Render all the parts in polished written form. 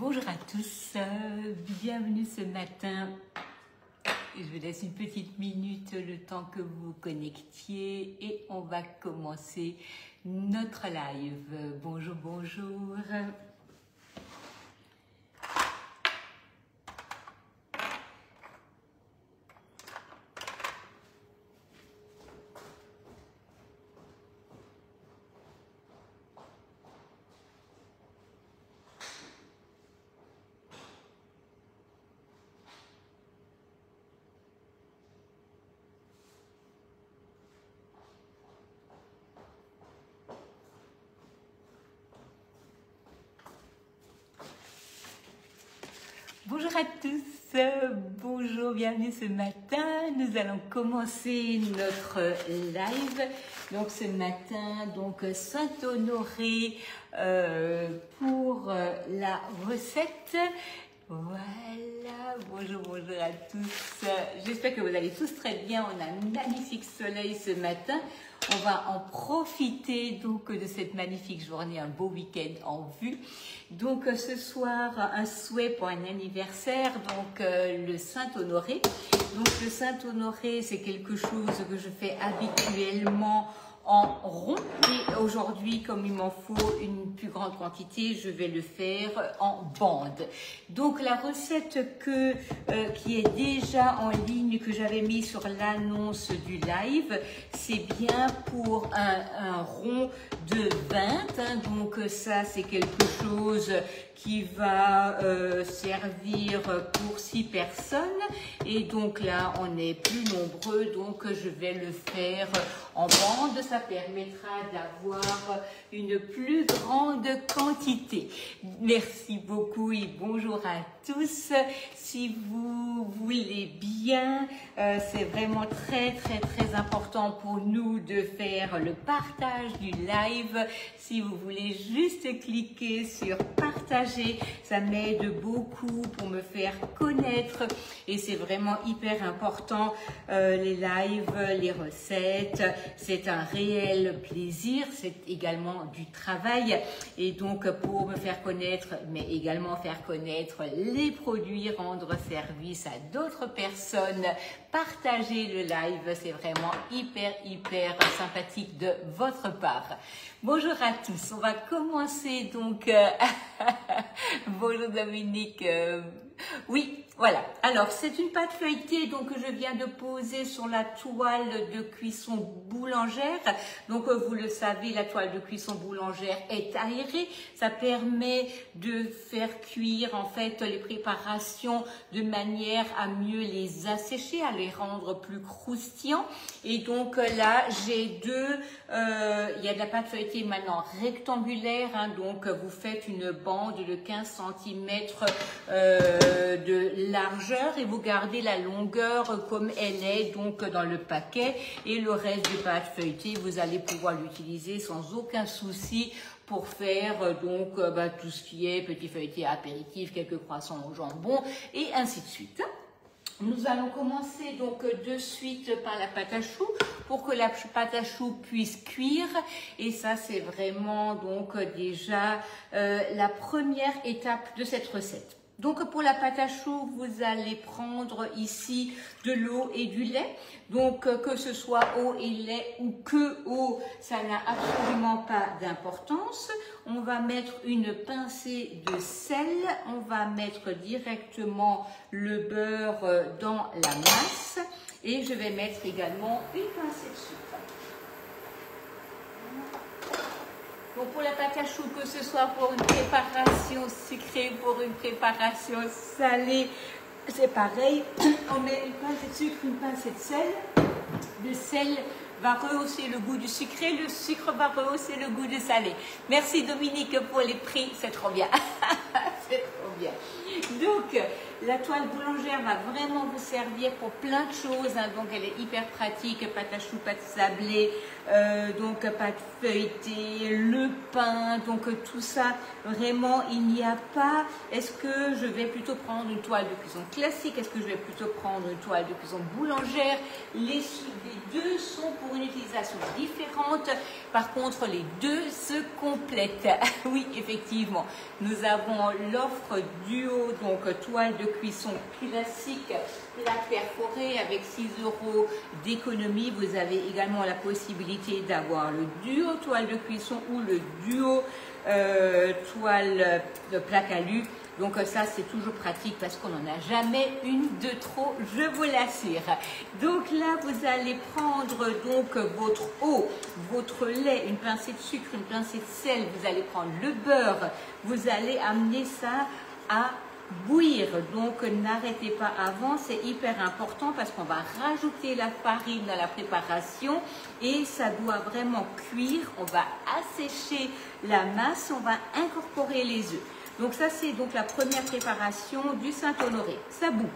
Bonjour à tous, bienvenue ce matin. Je vous laisse une petite minute, le temps que vous vous connectiez et on va commencer notre live. Bonjour, bonjour. Bonjour à tous, bonjour, bienvenue ce matin. Nous allons commencer notre live. Donc ce matin, donc Saint-Honoré pour la recette. Voilà, bonjour, bonjour à tous. J'espère que vous allez tous très bien. On a un magnifique soleil ce matin. On va en profiter donc de cette magnifique journée, un beau week-end en vue. Donc ce soir, un souhait pour un anniversaire, donc le Saint-Honoré. Donc le Saint-Honoré, c'est quelque chose que je fais habituellement en rond et aujourd'hui, comme il m'en faut une plus grande quantité, je vais le faire en bande. Donc la recette qui est déjà en ligne, que j'avais mis sur l'annonce du live, c'est bien pour un rond de 20, hein, donc ça c'est quelque chose qui va servir pour 6 personnes et donc là on est plus nombreux, donc je vais le faire en bande. Ça permettra d'avoir une plus grande quantité. Merci beaucoup et bonjour à tous. Si vous voulez bien, c'est vraiment très important pour nous de faire le partage du live. Si vous voulez juste cliquer sur partager, ça m'aide beaucoup pour me faire connaître et c'est vraiment hyper important. Les lives, les recettes, c'est un réel plaisir, c'est également du travail et donc pour me faire connaître, mais également faire connaître les produits, rendre service à d'autres personnes, partager le live, c'est vraiment hyper sympathique de votre part. Bonjour à tous, on va commencer donc, bonjour Dominique, oui. Voilà, alors c'est une pâte feuilletée donc que je viens de poser sur la toile de cuisson boulangère. Donc vous le savez, la toile de cuisson boulangère est aérée. Ça permet de faire cuire en fait les préparations de manière à mieux les assécher, à les rendre plus croustillants. Et donc là j'ai il y a de la pâte feuilletée maintenant rectangulaire, hein, donc vous faites une bande de 15 cm de largeur et vous gardez la longueur comme elle est donc dans le paquet et le reste de pâte feuilletée vous allez pouvoir l'utiliser sans aucun souci pour faire donc tout ce qui est petit feuilleté apéritif, quelques croissants au jambon et ainsi de suite. Nous allons commencer donc de suite par la pâte à choux pour que la pâte à choux puisse cuire et ça c'est vraiment donc déjà la première étape de cette recette. Donc pour la pâte à choux, vous allez prendre ici de l'eau et du lait. Donc que ce soit eau et lait ou que eau, ça n'a absolument pas d'importance. On va mettre une pincée de sel. On va mettre directement le beurre dans la masse. Et je vais mettre également une pincée de sucre. Donc pour la pâte à choux, que ce soit pour une préparation sucrée, pour une préparation salée, c'est pareil. On met une pincée de sucre, une pincée de sel. Le sel va rehausser le goût du sucré, le sucre va rehausser le goût du salé. Merci Dominique pour les prix, c'est trop bien. C'est trop bien. Donc La toile boulangère va vraiment vous servir pour plein de choses, hein. Donc elle est hyper pratique, pâte à choux, pâte sablée, donc pâte feuilletée, le pain, donc tout ça, vraiment il n'y a pas, est-ce que je vais plutôt prendre une toile de cuisson classique, est-ce que je vais plutôt prendre une toile de cuisson boulangère, les deux sont pour une utilisation différente, par contre les deux se complètent. Oui, effectivement, nous avons l'offre duo, donc toile de cuisson classique, plaque perforée avec 6 € d'économie. Vous avez également la possibilité d'avoir le duo toile de cuisson ou le duo toile de plaque alu. Donc ça, c'est toujours pratique parce qu'on n'en a jamais une de trop, je vous l'assure. Donc là, vous allez prendre donc votre eau, votre lait, une pincée de sucre, une pincée de sel. Vous allez prendre le beurre. Vous allez amener ça à bouillir. Donc n'arrêtez pas avant, c'est hyper important parce qu'on va rajouter la farine dans la préparation et ça doit vraiment cuire. On va assécher la masse, on va incorporer les œufs. Donc ça, c'est donc la première préparation du Saint-Honoré. Ça bout.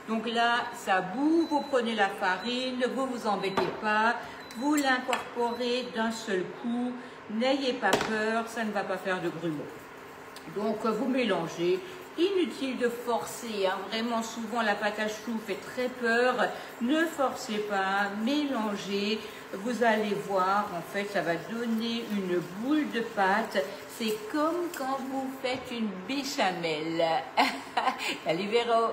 Donc là, ça bout, vous prenez la farine, vous vous embêtez pas, vous l'incorporez d'un seul coup. N'ayez pas peur, ça ne va pas faire de grumeaux. Donc vous mélangez. Inutile de forcer, hein. Vraiment souvent la pâte à choux fait très peur. Ne forcez pas, mélangez. Vous allez voir, en fait, ça va donner une boule de pâte. C'est comme quand vous faites une béchamel. Allez, Véro,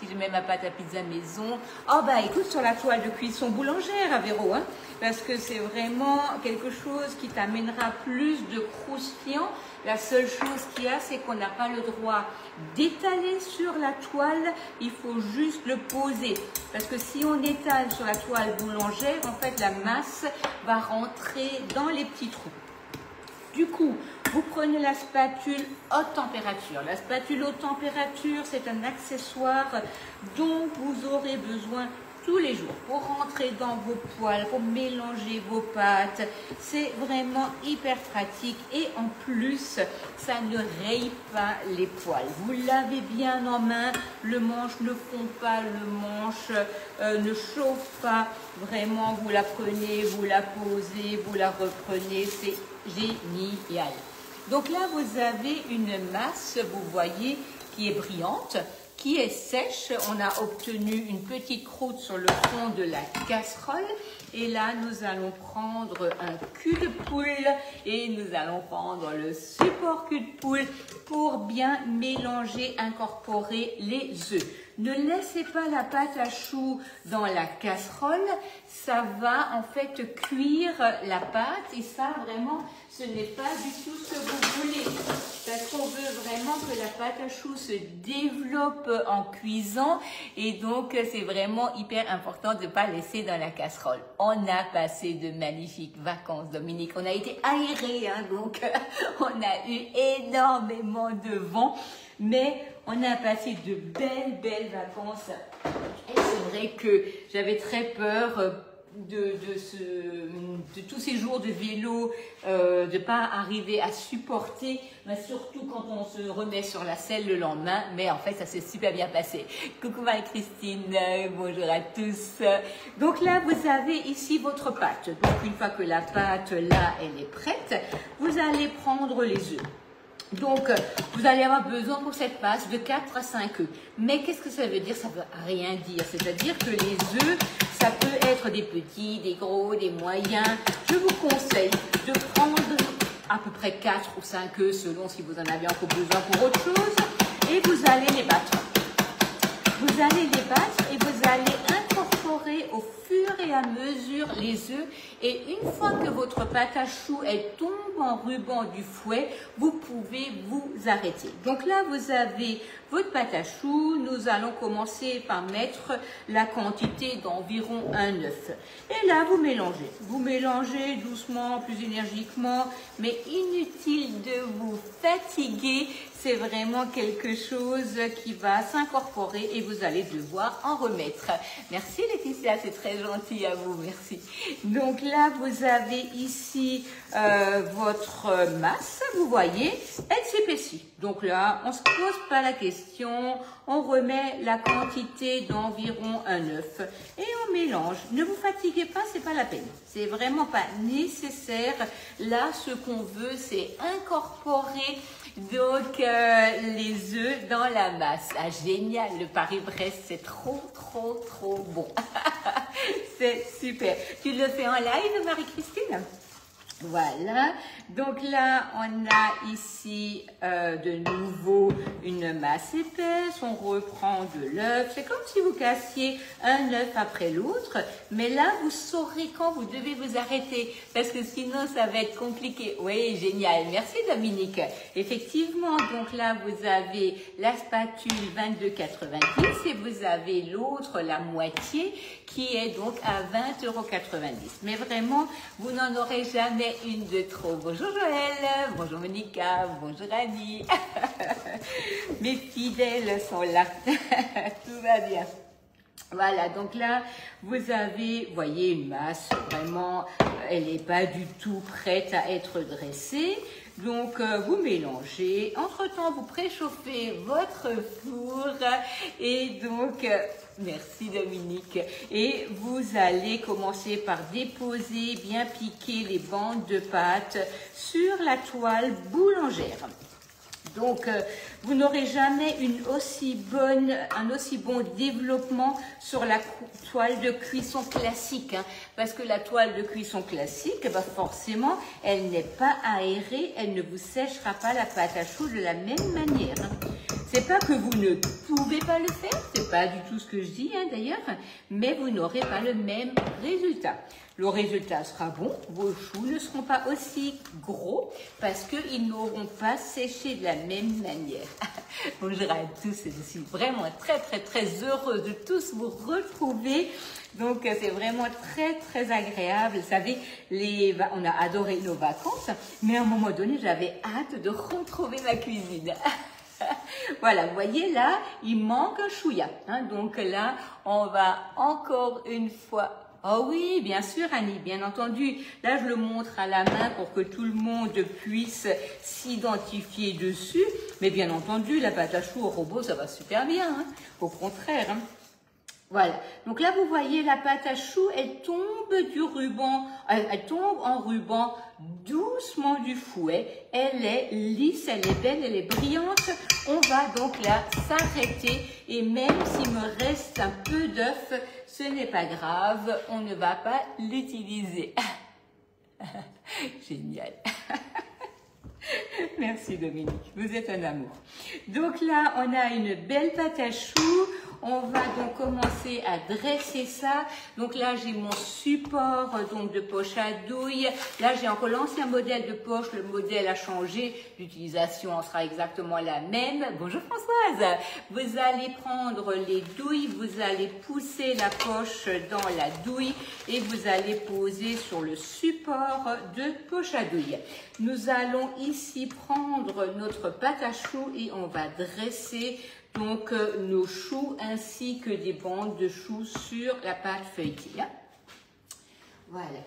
si je mets ma pâte à pizza maison. Oh bah écoute, sur la toile de cuisson boulangère, à Véro, hein, parce que c'est vraiment quelque chose qui t'amènera plus de croustillant. La seule chose qu'il y a, c'est qu'on n'a pas le droit d'étaler sur la toile, il faut juste le poser. Parce que si on étale sur la toile boulangère, en fait, la masse va rentrer dans les petits trous. Du coup, vous prenez la spatule haute température. La spatule haute température, c'est un accessoire dont vous aurez besoin tous les jours pour rentrer dans vos poêles, pour mélanger vos pâtes. C'est vraiment hyper pratique et en plus, ça ne raye pas les poêles. Vous l'avez bien en main, le manche ne fond pas, le manche ne chauffe pas. Vraiment, vous la prenez, vous la posez, vous la reprenez, c'est génial. Donc là, vous avez une masse, vous voyez, qui est brillante, qui est sèche. On a obtenu une petite croûte sur le fond de la casserole. Et là, nous allons prendre un cul de poule et nous allons prendre le support cul de poule pour bien mélanger, incorporer les œufs. Ne laissez pas la pâte à choux dans la casserole, ça va en fait cuire la pâte et ça vraiment ce n'est pas du tout ce que vous voulez. Parce qu'on veut vraiment que la pâte à choux se développe en cuisant et donc c'est vraiment hyper important de ne pas laisser dans la casserole. On a passé de magnifiques vacances, Dominique, on a été aérés, hein, donc on a eu énormément de vent. Mais on a passé de belles vacances. Et c'est vrai que j'avais très peur de tous ces jours de vélo, de ne pas arriver à supporter, mais surtout quand on se remet sur la selle le lendemain. Mais en fait, ça s'est super bien passé. Coucou Marie-Christine, bonjour à tous. Donc là, vous avez ici votre pâte. Donc une fois que la pâte, là, elle est prête, vous allez prendre les œufs. Donc, vous allez avoir besoin pour cette pâte de 4 à 5 œufs. Mais qu'est-ce que ça veut dire? Ça ne veut rien dire. C'est-à-dire que les œufs, ça peut être des petits, des gros, des moyens. Je vous conseille de prendre à peu près 4 ou 5 œufs selon si vous en avez encore besoin pour autre chose. Et vous allez les battre. Vous allez les battre et vous allez incorporer au fur et à mesure les œufs. Et une fois que votre pâte à choux elle tombe en ruban du fouet, vous pouvez vous arrêter. Donc là, vous avez votre pâte à choux. Nous allons commencer par mettre la quantité d'environ un œuf. Et là, vous mélangez. Vous mélangez doucement, plus énergiquement, mais inutile de vous fatiguer. c'est vraiment quelque chose qui va s'incorporer et vous allez devoir en remettre. Merci Laetitia, c'est très gentil à vous, merci. Donc là, vous avez ici votre masse, vous voyez, elle s'épaissit. Donc là, on ne se pose pas la question, on remet la quantité d'environ un œuf et on mélange. Ne vous fatiguez pas, c'est pas la peine. C'est vraiment pas nécessaire. Là, ce qu'on veut, c'est incorporer donc les œufs dans la masse. Ah, génial, le Paris-Brest, c'est trop bon. C'est super. Tu le fais en live, Marie-Christine? Voilà, donc là on a ici de nouveau une masse épaisse, on reprend de l'œuf, c'est comme si vous cassiez un œuf après l'autre, mais là vous saurez quand vous devez vous arrêter, parce que sinon ça va être compliqué. Oui, génial, merci Dominique. Effectivement, donc là vous avez la spatule 22,90 et vous avez l'autre, la moitié, qui est donc à 20,90 €. Mais vraiment, vous n'en aurez jamais une de trop. Bonjour Joël, bonjour Monica, bonjour Annie. Mes fidèles sont là. Tout va bien. Voilà, donc là, vous avez, voyez, une masse, vraiment, elle n'est pas du tout prête à être dressée. Donc, vous mélangez. Entre-temps, vous préchauffez votre four. Et donc, merci Dominique. Et vous allez commencer par déposer, bien piquer les bandes de pâte sur la toile boulangère. Donc, vous n'aurez jamais un aussi bon développement sur la toile de cuisson classique, hein, parce que la toile de cuisson classique, bah forcément, elle n'est pas aérée, elle ne vous séchera pas la pâte à choux de la même manière. Hein. C'est pas que vous ne pouvez pas le faire, c'est pas du tout ce que je dis hein, d'ailleurs, mais vous n'aurez pas le même résultat. Le résultat sera bon, vos choux ne seront pas aussi gros parce qu'ils n'auront pas séché de la même manière. Bonjour à tous, je suis vraiment très heureuse de tous vous retrouver. Donc c'est vraiment très agréable. Vous savez, on a adoré nos vacances, mais à un moment donné, j'avais hâte de retrouver ma cuisine. Voilà, vous voyez là, il manque un chouïa. Hein, donc là, on va encore une fois... Oh oui, bien sûr Annie, bien entendu. Là, je le montre à la main pour que tout le monde puisse s'identifier dessus. Mais bien entendu, la pâte à choux au robot, ça va super bien. Hein, au contraire. Hein. Voilà. Donc là, vous voyez la pâte à choux, elle tombe du ruban, elle tombe en ruban doucement du fouet. Elle est lisse, elle est belle, elle est brillante. On va donc là s'arrêter et même s'il me reste un peu d'œuf, ce n'est pas grave, on ne va pas l'utiliser. Génial. Merci Dominique, vous êtes un amour. Donc là, on a une belle pâte à choux. On va donc commencer à dresser ça. Donc là, j'ai mon support donc de poche à douille. Là, j'ai encore l'ancien modèle de poche. Le modèle a changé. L'utilisation sera exactement la même. Bonjour Françoise. Vous allez prendre les douilles. Vous allez pousser la poche dans la douille et vous allez poser sur le support de poche à douille. Nous allons ici prendre notre pâte à choux et on va dresser donc nos choux ainsi que des bandes de choux sur la pâte feuilletée. Voilà.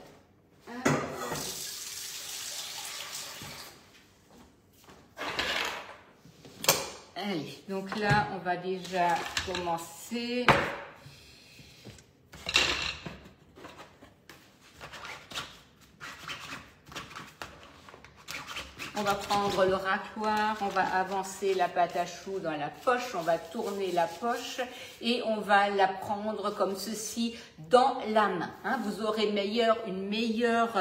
Allez, donc là, on va déjà commencer. On va prendre le racloir, on va avancer la pâte à choux dans la poche, on va tourner la poche et on va la prendre comme ceci dans la main. Hein. Vous aurez une meilleure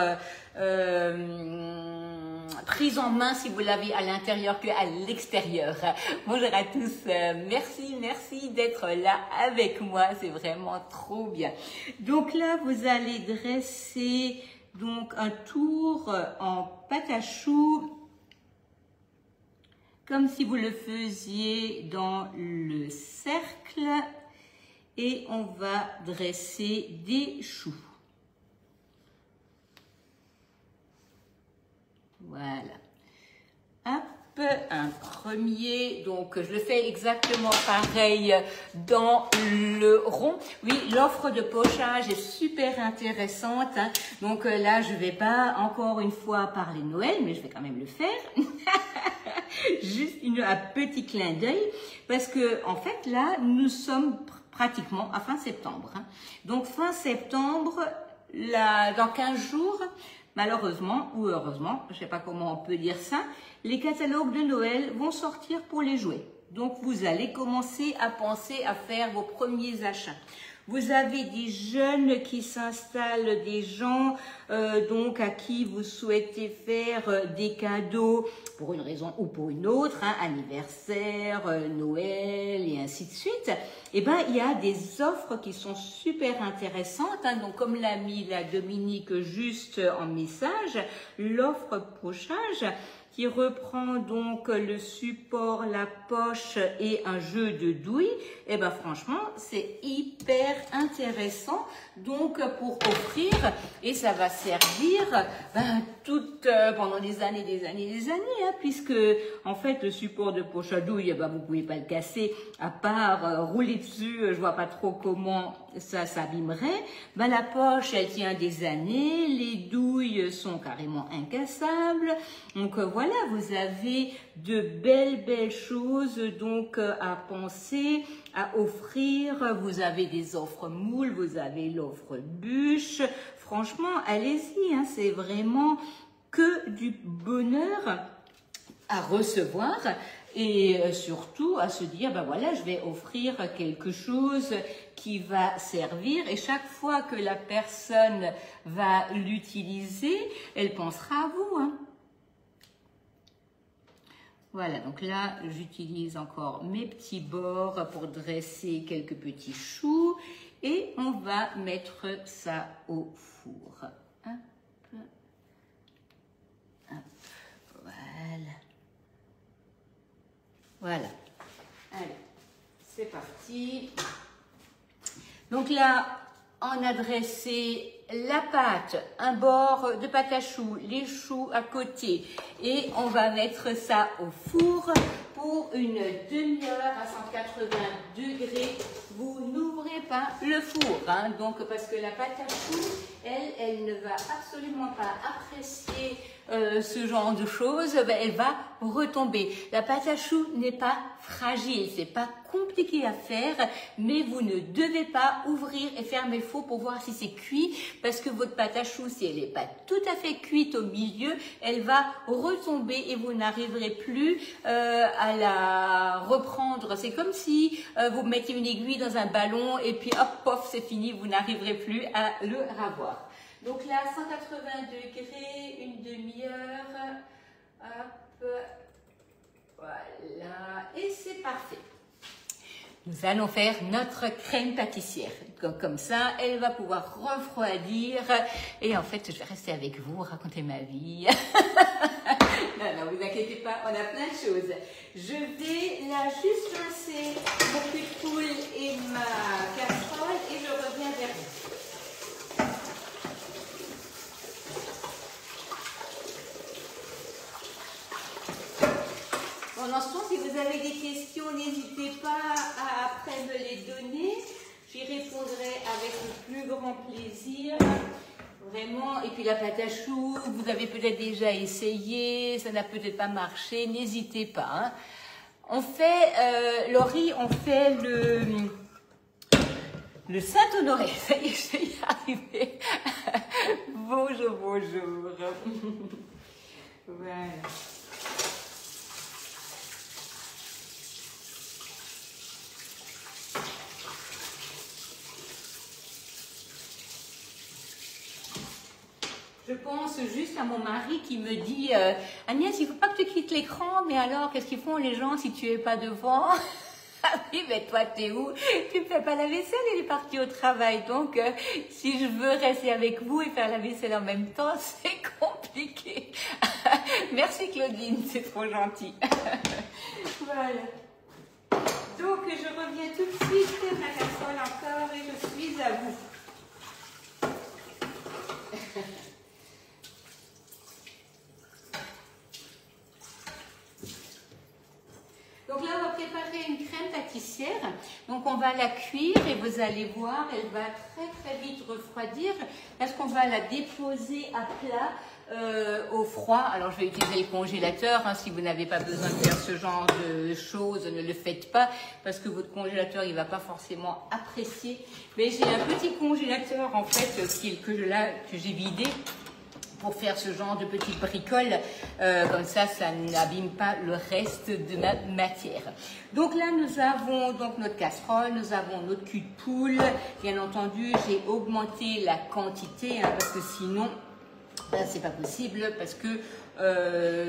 prise en main si vous l'avez à l'intérieur qu'à l'extérieur. Bonjour à tous, merci d'être là avec moi, c'est vraiment trop bien. Donc là, vous allez dresser donc un tour en pâte à choux comme si vous le faisiez dans le cercle et on va dresser des choux. Voilà. Hop, un premier, donc je le fais exactement pareil dans le rond. Oui, l'offre de pochage est super intéressante, hein. Donc là, je vais pas encore une fois parler de Noël, mais je vais quand même le faire. Juste un petit clin d'œil, parce que en fait là, nous sommes pratiquement à fin septembre, hein. Donc fin septembre, là, dans 15 jours, malheureusement ou heureusement, je ne sais pas comment on peut dire ça, les catalogues de Noël vont sortir pour les jouets. Donc vous allez commencer à penser à faire vos premiers achats. Vous avez des jeunes qui s'installent, des gens donc à qui vous souhaitez faire des cadeaux pour une raison ou pour une autre, hein, anniversaire, Noël et ainsi de suite. Et ben il y a des offres qui sont super intéressantes, hein. Donc comme l'a mis la Dominique juste en message, l'offre pochage qui reprend donc le support, la poche et un jeu de douille, et ben franchement, c'est hyper intéressant donc pour offrir, et ça va servir pendant des années, hein, puisque en fait le support de poche à douille, ben, vous pouvez pas le casser, à part rouler dessus, je vois pas trop comment ça s'abîmerait. Ben, la poche, elle tient des années, les douilles sont carrément incassables, donc voilà, vous avez de belles choses donc à penser, à offrir. Vous avez des offres moules, vous avez l'offre bûche. Franchement, allez-y, hein, c'est vraiment que du bonheur à recevoir et surtout à se dire, ben voilà, je vais offrir quelque chose qui va servir, et chaque fois que la personne va l'utiliser, elle pensera à vous, hein. Voilà, donc là, j'utilise encore mes petits bords pour dresser quelques petits choux et on va mettre ça au four. Hop, hop, voilà. Voilà. Allez, c'est parti. Donc là, on a dressé la pâte, un bord de pâte à choux, les choux à côté, et on va mettre ça au four pour une demi-heure à 180 degrés. Vous n'ouvrez pas le four, hein, donc parce que la pâte à choux, elle ne va absolument pas apprécier ce genre de choses, ben, elle va retomber. La pâte à choux n'est pas fragile, c'est pas compliqué à faire, mais vous ne devez pas ouvrir et fermer le four pour voir si c'est cuit, parce que votre pâte à choux, si elle n'est pas tout à fait cuite au milieu, elle va retomber et vous n'arriverez plus à la reprendre. C'est comme si vous mettez une aiguille dans un ballon et puis hop, pof, c'est fini, vous n'arriverez plus à le ravoir. Donc là, 180 degrés, une demi-heure, hop, voilà, et c'est parfait. Nous allons faire notre crème pâtissière. Comme ça, elle va pouvoir refroidir. Et en fait, je vais rester avec vous, raconter ma vie. Non, vous inquiétez pas, on a plein de choses. Je vais là juste rincer mon cul de poule et ma casserole et je reviens vers vous. Pendant ce temps, si vous avez des questions, n'hésitez pas à après me les donner. J'y répondrai avec le plus grand plaisir. Vraiment. Et puis la pâte à choux, vous avez peut-être déjà essayé, ça n'a peut-être pas marché, n'hésitez pas, hein. On fait, Laurie, on fait le Saint-Honoré. Ça y est, je vais y arriver. Bonjour, bonjour. Voilà. Je pense juste à mon mari qui me dit Agnès, il ne faut pas que tu quittes l'écran, mais alors qu'est-ce qu'ils font les gens si tu n'es pas devant? Ah oui, mais toi, t'es où? Tu ne fais pas la vaisselle, il est parti au travail. Donc, si je veux rester avec vous et faire la vaisselle en même temps, c'est compliqué. Merci Claudine, c'est trop gentil. Voilà. Donc, je reviens tout de suite, ma casserole encore, et je suis à vous. crème pâtissière. Donc on va la cuire et vous allez voir, elle va très vite refroidir parce qu'on va la déposer à plat au froid. Alors je vais utiliser le congélateur, hein. Si vous n'avez pas besoin de faire ce genre de choses, ne le faites pas parce que votre congélateur il va pas forcément apprécier. Mais j'ai un petit congélateur en fait que j'ai vidé pour faire ce genre de petites bricoles, comme ça n'abîme pas le reste de ma matière. Donc là, nous avons donc notre casserole, nous avons notre cul de poule. Bien entendu, j'ai augmenté la quantité, hein, parce que sinon, ben, c'est pas possible, parce que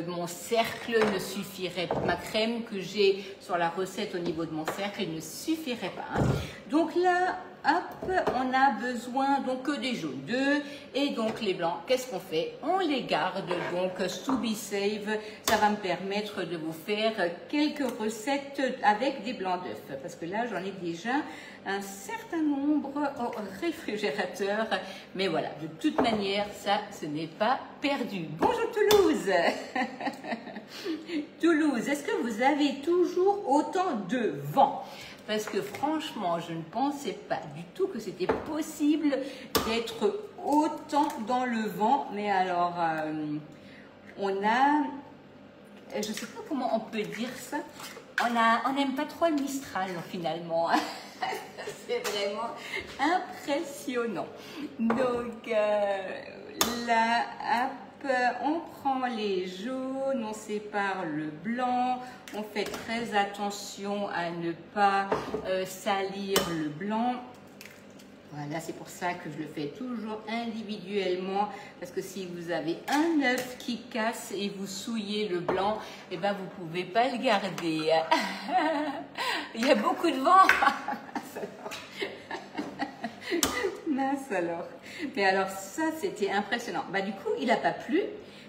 mon cercle ne suffirait pas. Ma crème que j'ai sur la recette au niveau de mon cercle, elle ne suffirait pas. Hein. Donc là, hop, on a besoin donc que des jaunes d'œufs et donc les blancs. Qu'est-ce qu'on fait? On les garde donc to be save. Ça va me permettre de vous faire quelques recettes avec des blancs d'œufs parce que là j'en ai déjà un certain nombre au réfrigérateur. Mais voilà, de toute manière, ça, ce n'est pas perdu. Bonjour Toulouse. Toulouse, est-ce que vous avez toujours autant de vent? Parce que franchement, je ne pensais pas du tout que c'était possible d'être autant dans le vent. Mais alors, on a, je ne sais pas comment on peut dire ça, on n'aime pas trop le Mistral finalement. C'est vraiment impressionnant. Donc là, hop, on prend les jaunes, on sépare le blanc, on fait très attention à ne pas salir le blanc. Voilà, c'est pour ça que je le fais toujours individuellement, parce que si vous avez un œuf qui casse et vous souillez le blanc, eh ben vous ne pouvez pas le garder. Il y a beaucoup de vent. Mince alors. Mais alors ça, c'était impressionnant. Bah, du coup, il n'a pas plu,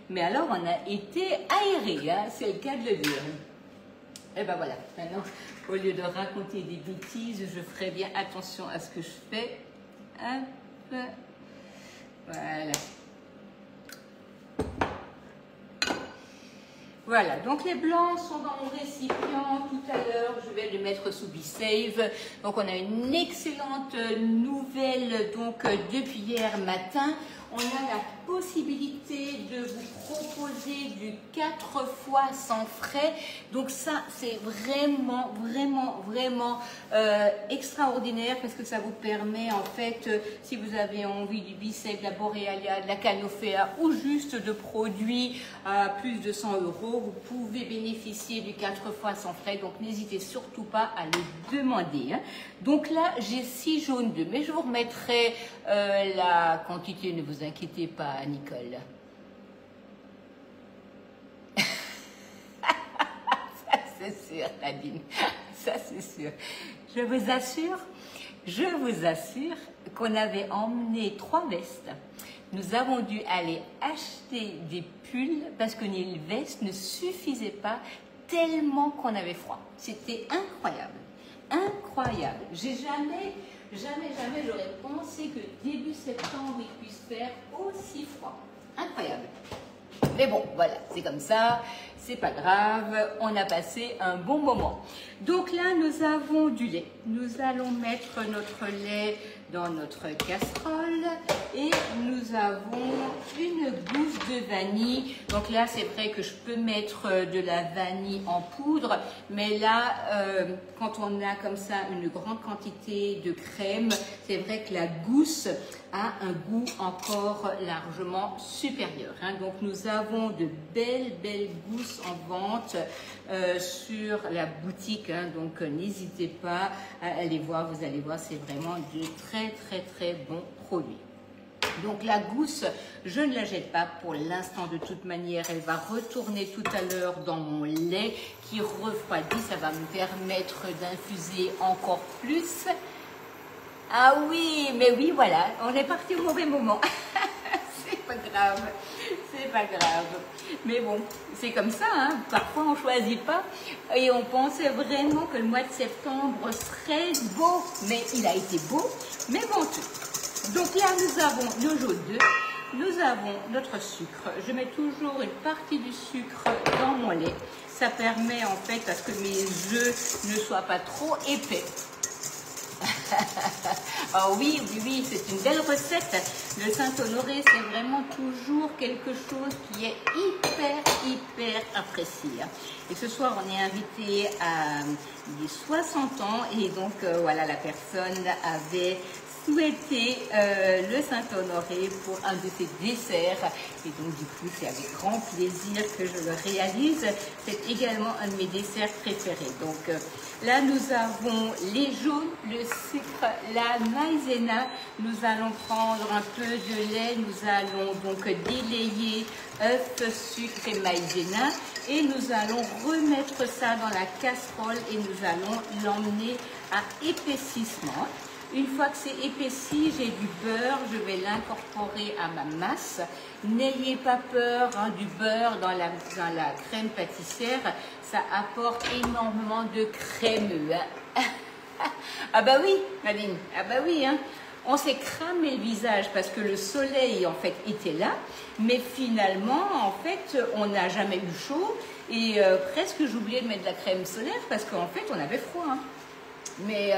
mais alors on a été aéré, hein, c'est le cas de le dire. Et ben voilà, maintenant, au lieu de raconter des bêtises, je ferai bien attention à ce que je fais. Hop, voilà. Voilà, donc les blancs sont dans mon récipient. Tout à l'heure, je vais les mettre sous be save. Donc on a une excellente nouvelle donc depuis hier matin. On a la possibilité de vous proposer du 4 fois sans frais. Donc ça, c'est vraiment extraordinaire parce que ça vous permet en fait, si vous avez envie du be save, de la Borealia, de la Canofea ou juste de produits à plus de 100 €, vous pouvez bénéficier du 4 fois sans frais. Donc n'hésitez surtout pas à le demander. Hein. Donc là, j'ai 6 jaunes d'œufs, mais je vous remettrai la quantité, ne vous inquiétez pas, Nicole. Ça c'est sûr, Nadine, ça c'est sûr. Je vous assure qu'on avait emmené 3 vestes. Nous avons dû aller acheter des pulls parce que les vestes ne suffisaient pas tellement qu'on avait froid. C'était incroyable, incroyable. J'ai jamais j'aurais pensé que début septembre il puisse faire aussi froid. Incroyable. Mais bon, voilà, c'est comme ça, c'est pas grave, on a passé un bon moment. Donc là, nous avons du lait. Nous allons mettre notre lait dans notre casserole et nous avons une gousse de vanille. Donc là, c'est vrai que je peux mettre de la vanille en poudre, mais là, quand on a comme ça une grande quantité de crème, c'est vrai que la gousse a un goût encore largement supérieur. Hein. Donc nous avons de belles gousses en vente sur la boutique. Hein. Donc n'hésitez pas à aller voir, vous allez voir, c'est vraiment de très bons produits. Donc la gousse, je ne la jette pas pour l'instant de toute manière. Elle va retourner tout à l'heure dans mon lait qui refroidit. Ça va me permettre d'infuser encore plus. Ah oui, mais oui, voilà, on est parti au mauvais moment. C'est pas grave, c'est pas grave. Mais bon, c'est comme ça, hein. Parfois on choisit pas et on pensait vraiment que le mois de septembre serait beau. Mais il a été beau, mais venteux. Donc là, nous avons nos jaunes d'œufs. nous avons notre sucre. Je mets toujours une partie du sucre dans mon lait. Ça permet en fait à ce que mes œufs ne soient pas trop épais. Oh oui, oui, oui, c'est une belle recette. Le Saint-Honoré, c'est vraiment toujours quelque chose qui est hyper apprécié. Et ce soir, on est invité à des 60 ans et donc voilà, la personne avait souhaité le Saint-Honoré pour un de ses desserts. Et donc du coup, c'est avec grand plaisir que je le réalise. C'est également un de mes desserts préférés. Donc là, nous avons les jaunes, le sucre, la maïzena. Nous allons prendre un peu de lait. Nous allons donc délayer œufs, sucre et maïzena. Et nous allons remettre ça dans la casserole et nous allons l'emmener à épaississement. Une fois que c'est épaissi, j'ai du beurre, je vais l'incorporer à ma masse. N'ayez pas peur du beurre dans la crème pâtissière, ça apporte énormément de crémeux. Hein. Ah bah oui, Nadine, ah bah oui, hein. On s'est cramé le visage parce que le soleil en fait était là, mais finalement en fait on n'a jamais eu chaud et presque j'oubliais de mettre de la crème solaire parce qu'en fait on avait froid. Hein. Mais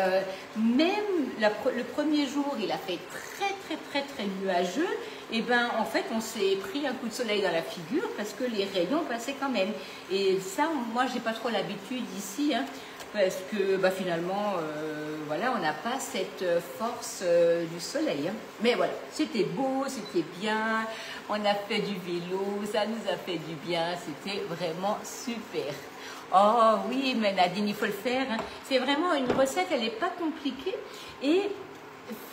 même le premier jour, il a fait très nuageux. Et ben en fait, on s'est pris un coup de soleil dans la figure parce que les rayons passaient quand même. Et ça, moi, j'ai pas trop l'habitude ici, hein, parce que bah, finalement, voilà, on n'a pas cette force du soleil. Hein. Mais voilà, c'était beau, c'était bien. On a fait du vélo, ça nous a fait du bien. C'était vraiment super. Oh oui, mais Nadine, il faut le faire. Hein. C'est vraiment une recette, elle n'est pas compliquée. Et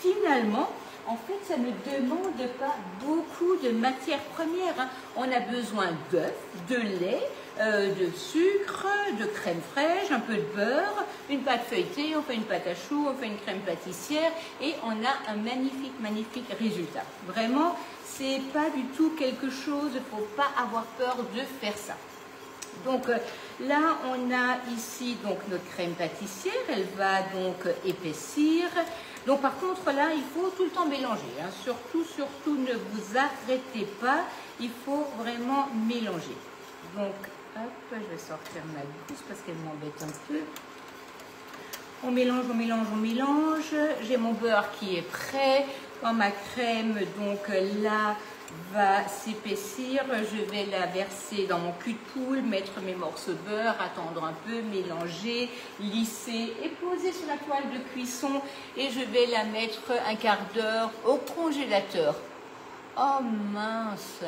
finalement, en fait, ça ne demande pas beaucoup de matières premières. Hein. On a besoin d'œufs, de lait, de sucre, de crème fraîche, un peu de beurre, une pâte feuilletée, on fait une pâte à choux, on fait une crème pâtissière et on a un magnifique résultat. Vraiment, c'est pas du tout quelque chose, il ne faut pas avoir peur de faire ça. Donc là, on a ici donc notre crème pâtissière, elle va donc épaissir. Donc par contre là, il faut tout le temps mélanger. Hein. Surtout, ne vous arrêtez pas, il faut vraiment mélanger. Donc hop, je vais sortir ma gousse parce qu'elle m'embête un peu. On mélange, on mélange, on mélange. J'ai mon beurre qui est prêt. Quand ma crème, donc là, va s'épaissir, je vais la verser dans mon cul de poule, mettre mes morceaux de beurre, attendre un peu, mélanger, lisser et poser sur la toile de cuisson et je vais la mettre un quart d'heure au congélateur. Oh mince!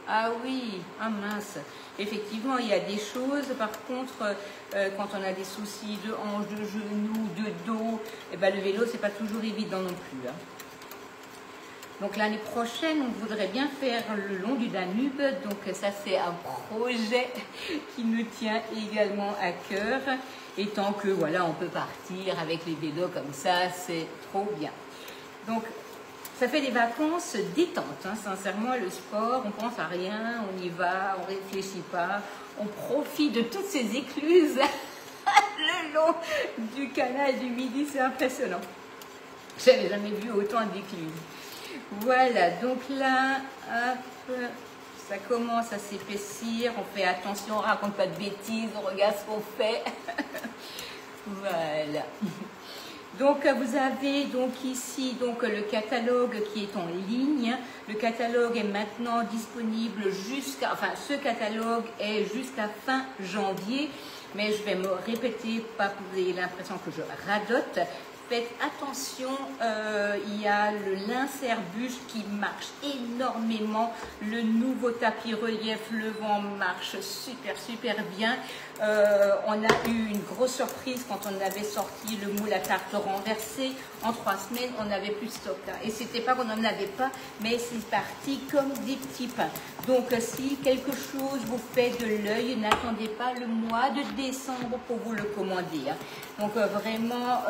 Ah oui, ah mince. Effectivement, il y a des choses, par contre, quand on a des soucis de hanche, de genoux, de dos, eh ben, le vélo, c'est pas toujours évident non plus. Hein. Donc l'année prochaine, on voudrait bien faire le long du Danube. Donc ça, c'est un projet qui nous tient également à cœur. Et tant que voilà, on peut partir avec les vélos comme ça, c'est trop bien. Donc ça fait des vacances détente. Hein. Sincèrement, le sport, on pense à rien, on y va, on réfléchit pas, on profite de toutes ces écluses le long du canal du Midi. C'est impressionnant. J'avais jamais vu autant d'écluses. Voilà, donc là, hop, ça commence à s'épaissir, on fait attention, on ne raconte pas de bêtises, on regarde ce qu'on fait. Voilà. Donc vous avez donc ici donc le catalogue qui est en ligne. Le catalogue est maintenant disponible ce catalogue est jusqu'à fin janvier. Mais je vais me répéter, pas que vous ayez l'impression que je radote. Faites attention, il y a le l'insert bûche qui marche énormément. Le nouveau tapis relief levant marche super bien. On a eu une grosse surprise quand on avait sorti le moule à tarte renversé. En 3 semaines, on n'avait plus de stock. Hein. Et c'était pas qu'on n'en avait pas, mais c'est parti comme des petits pains. Donc si quelque chose vous fait de l'œil, n'attendez pas le mois de décembre pour vous le commander. Hein. Donc vraiment,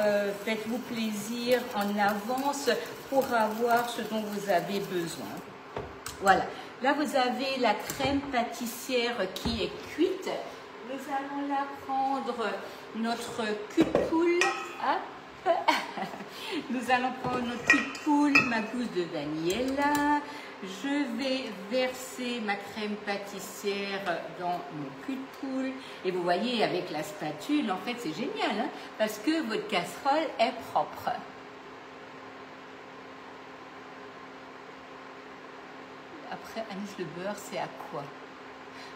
faites-vous plaisir en avance pour avoir ce dont vous avez besoin. Voilà. Là, vous avez la crème pâtissière qui est cuite. Nous allons là prendre notre cul de poule. Hop. Nous allons prendre notre cul de poule, ma gousse de vanille est là. je vais verser ma crème pâtissière dans mon cul de poule. Et vous voyez, avec la spatule, en fait, c'est génial, hein, parce que votre casserole est propre. Après, Anis, le beurre, c'est à quoi?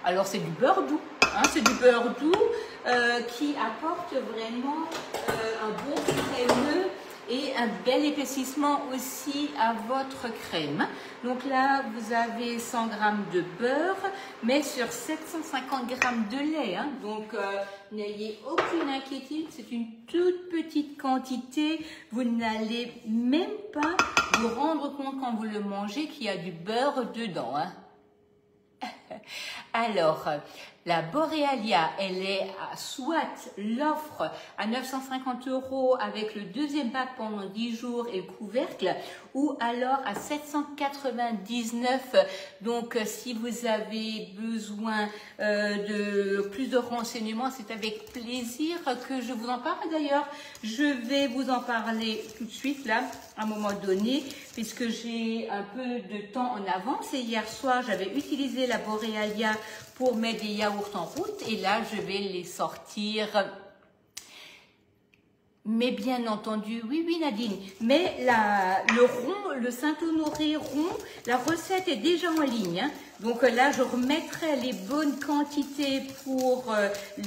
Alors, c'est du beurre doux. Hein, c'est du beurre doux qui apporte vraiment un bon crémeux et un bel épaississement aussi à votre crème. Donc là, vous avez 100 g de beurre, mais sur 750 g de lait. Hein. Donc, n'ayez aucune inquiétude, c'est une toute petite quantité. Vous n'allez même pas vous rendre compte quand vous le mangez qu'il y a du beurre dedans. Hein. Alors, la Borealia, elle est à soit l'offre à 950 € avec le deuxième pack pendant 10 jours et le couvercle, ou alors à 799 €. Donc, si vous avez besoin de plus de renseignements, c'est avec plaisir que je vous en parle. D'ailleurs, je vais vous en parler tout de suite, là, à un moment donné, puisque j'ai un peu de temps en avance. Et hier soir, j'avais utilisé la Borealia pour mettre des yaourts en route, et là je vais les sortir. Mais bien entendu, oui Nadine, mais le rond, le Saint-Honoré rond, la recette est déjà en ligne. Hein. Donc là, je remettrai les bonnes quantités pour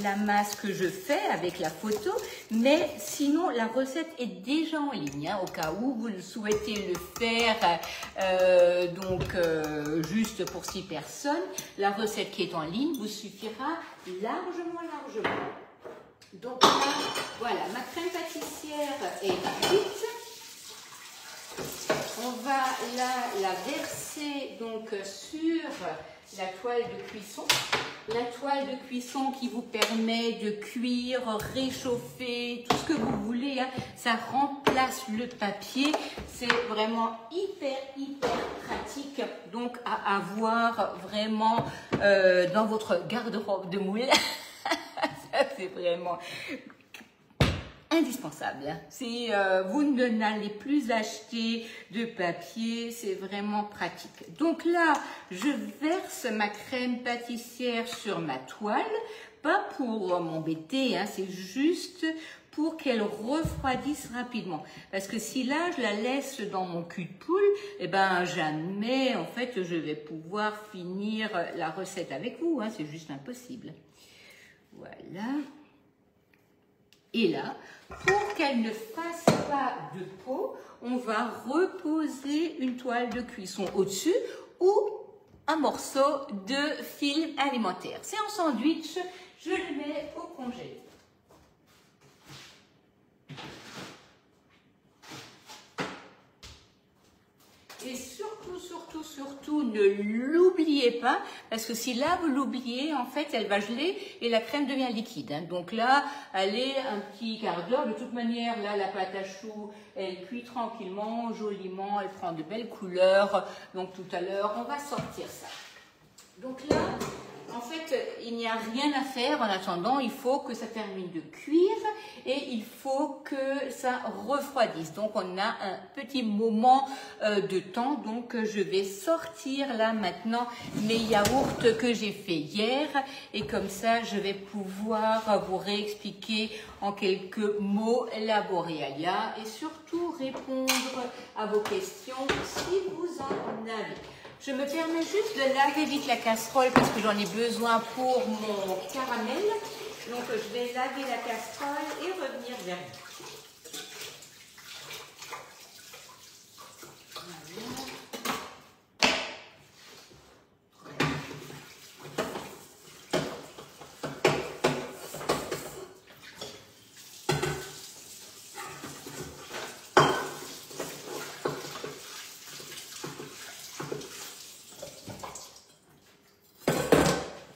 la masse que je fais avec la photo. Mais sinon, la recette est déjà en ligne. Hein, au cas où vous souhaitez le faire juste pour 6 personnes. La recette qui est en ligne vous suffira largement. Donc là, voilà, ma crème pâtissière est cuite. On va la verser donc sur la toile de cuisson. La toile de cuisson qui vous permet de cuire, réchauffer, tout ce que vous voulez. Hein. Ça remplace le papier. C'est vraiment hyper pratique. Donc à avoir vraiment dans votre garde-robe de moule. C'est vraiment indispensable. Si vous n'allez plus acheter de papier, c'est vraiment pratique. Donc là, je verse ma crème pâtissière sur ma toile, pas pour m'embêter, hein, c'est juste pour qu'elle refroidisse rapidement. Parce que si là, je la laisse dans mon cul de poule, eh ben jamais, en fait, je vais pouvoir finir la recette avec vous. Hein, c'est juste impossible. Voilà. Et là, pour qu'elle ne fasse pas de peau, on va reposer une toile de cuisson au-dessus ou un morceau de film alimentaire. C'est en sandwich, je le mets au congélateur. Et surtout, ne l'oubliez pas, parce que si là vous l'oubliez, en fait, elle va geler et la crème devient liquide. Hein. Donc là, allez un petit quart d'heure. De toute manière, là, la pâte à choux, elle cuit tranquillement, joliment, elle prend de belles couleurs. Donc tout à l'heure, on va sortir ça. Donc là, en fait, il n'y a rien à faire en attendant. Il faut que ça termine de cuire et il faut que ça refroidisse. Donc, on a un petit moment de temps. Donc, je vais sortir là maintenant mes yaourts que j'ai fait hier. Et comme ça, je vais pouvoir vous réexpliquer en quelques mots la Borealia et surtout répondre à vos questions si vous en avez. Je me permets juste de laver vite la casserole parce que j'en ai besoin pour mon caramel. Donc, je vais laver la casserole et revenir vers vous.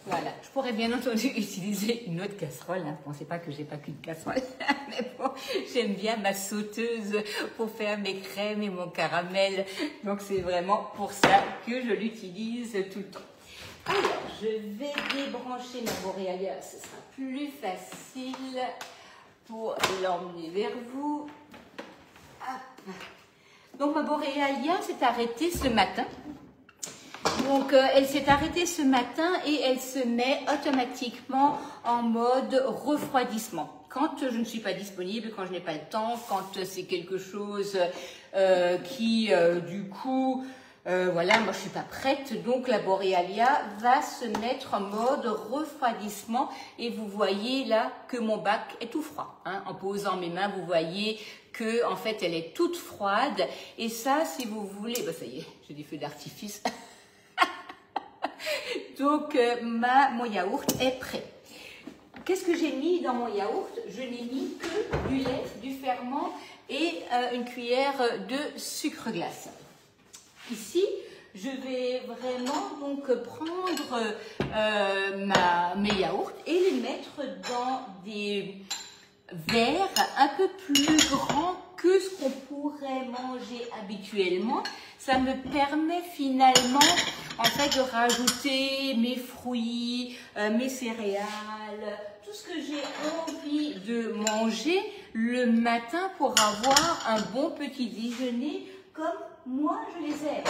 Voilà. Je pourrais bien entendu utiliser une autre casserole. Hein. Ne pensez pas que j'ai pas qu'une casserole. Mais bon, j'aime bien ma sauteuse pour faire mes crèmes et mon caramel. Donc c'est vraiment pour ça que je l'utilise tout le temps. Alors, je vais débrancher ma Borealia. Ce sera plus facile pour l'emmener vers vous. Hop. Donc ma Borealia s'est arrêtée ce matin. Donc, elle s'est arrêtée ce matin et elle se met automatiquement en mode refroidissement. Quand je ne suis pas disponible, quand je n'ai pas le temps, quand c'est quelque chose qui, du coup, voilà, moi je suis pas prête, donc la Borealia va se mettre en mode refroidissement et vous voyez là que mon bac est tout froid. Hein. En posant mes mains, vous voyez que en fait elle est toute froide et ça, si vous voulez, bah ça y est, j'ai des feux d'artifice. Donc mon yaourt est prêt. Qu'est-ce que j'ai mis dans mon yaourt? Je n'ai mis que du lait, du ferment et une cuillère de sucre glace. Ici, je vais vraiment donc prendre mes yaourts et les mettre dans des verres un peu plus grands que ce qu'on pourrait manger habituellement. Ça me permet finalement en fait de rajouter mes fruits, mes céréales, tout ce que j'ai envie de manger le matin pour avoir un bon petit déjeuner comme moi je les aime.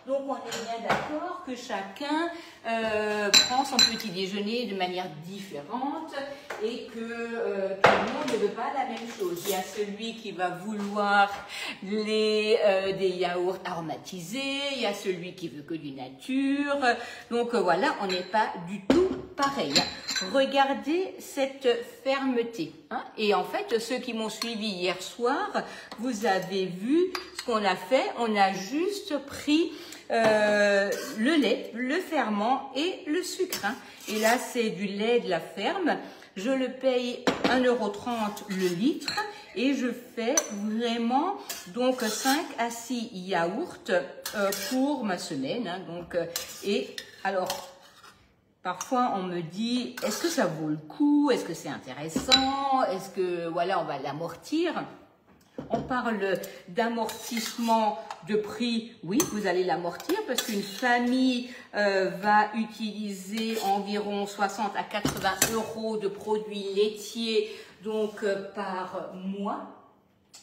Donc on est bien d'accord que chacun prend son petit déjeuner de manière différente et que tout le monde ne veut pas la même chose. Il y a celui qui va vouloir des yaourts aromatisés, il y a celui qui veut que du nature. Donc voilà, on n'est pas du tout pareil. Regardez cette fermeté. Hein. Et en fait, ceux qui m'ont suivi hier soir, vous avez vu ce qu'on a fait. On a juste pris le lait, le ferment et le sucre. Hein. Et là, c'est du lait de la ferme. Je le paye 1,30 € le litre et je fais vraiment donc 5 à 6 yaourts pour ma semaine. Hein. Donc, et alors, parfois on me dit, est-ce que ça vaut le coup? Est-ce que c'est intéressant? Est-ce que voilà, on va l'amortir? On parle d'amortissement de prix, oui, vous allez l'amortir parce qu'une famille va utiliser environ 60 à 80 € de produits laitiers donc par mois.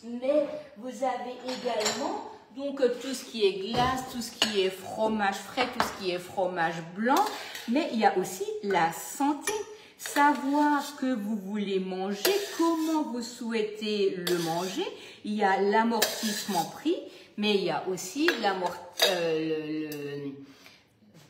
Mais vous avez également donc tout ce qui est glace, tout ce qui est fromage frais, tout ce qui est fromage blanc. Mais il y a aussi la santé. Savoir ce que vous voulez manger, comment vous souhaitez le manger. Il y a l'amortissement prix, mais il y a aussi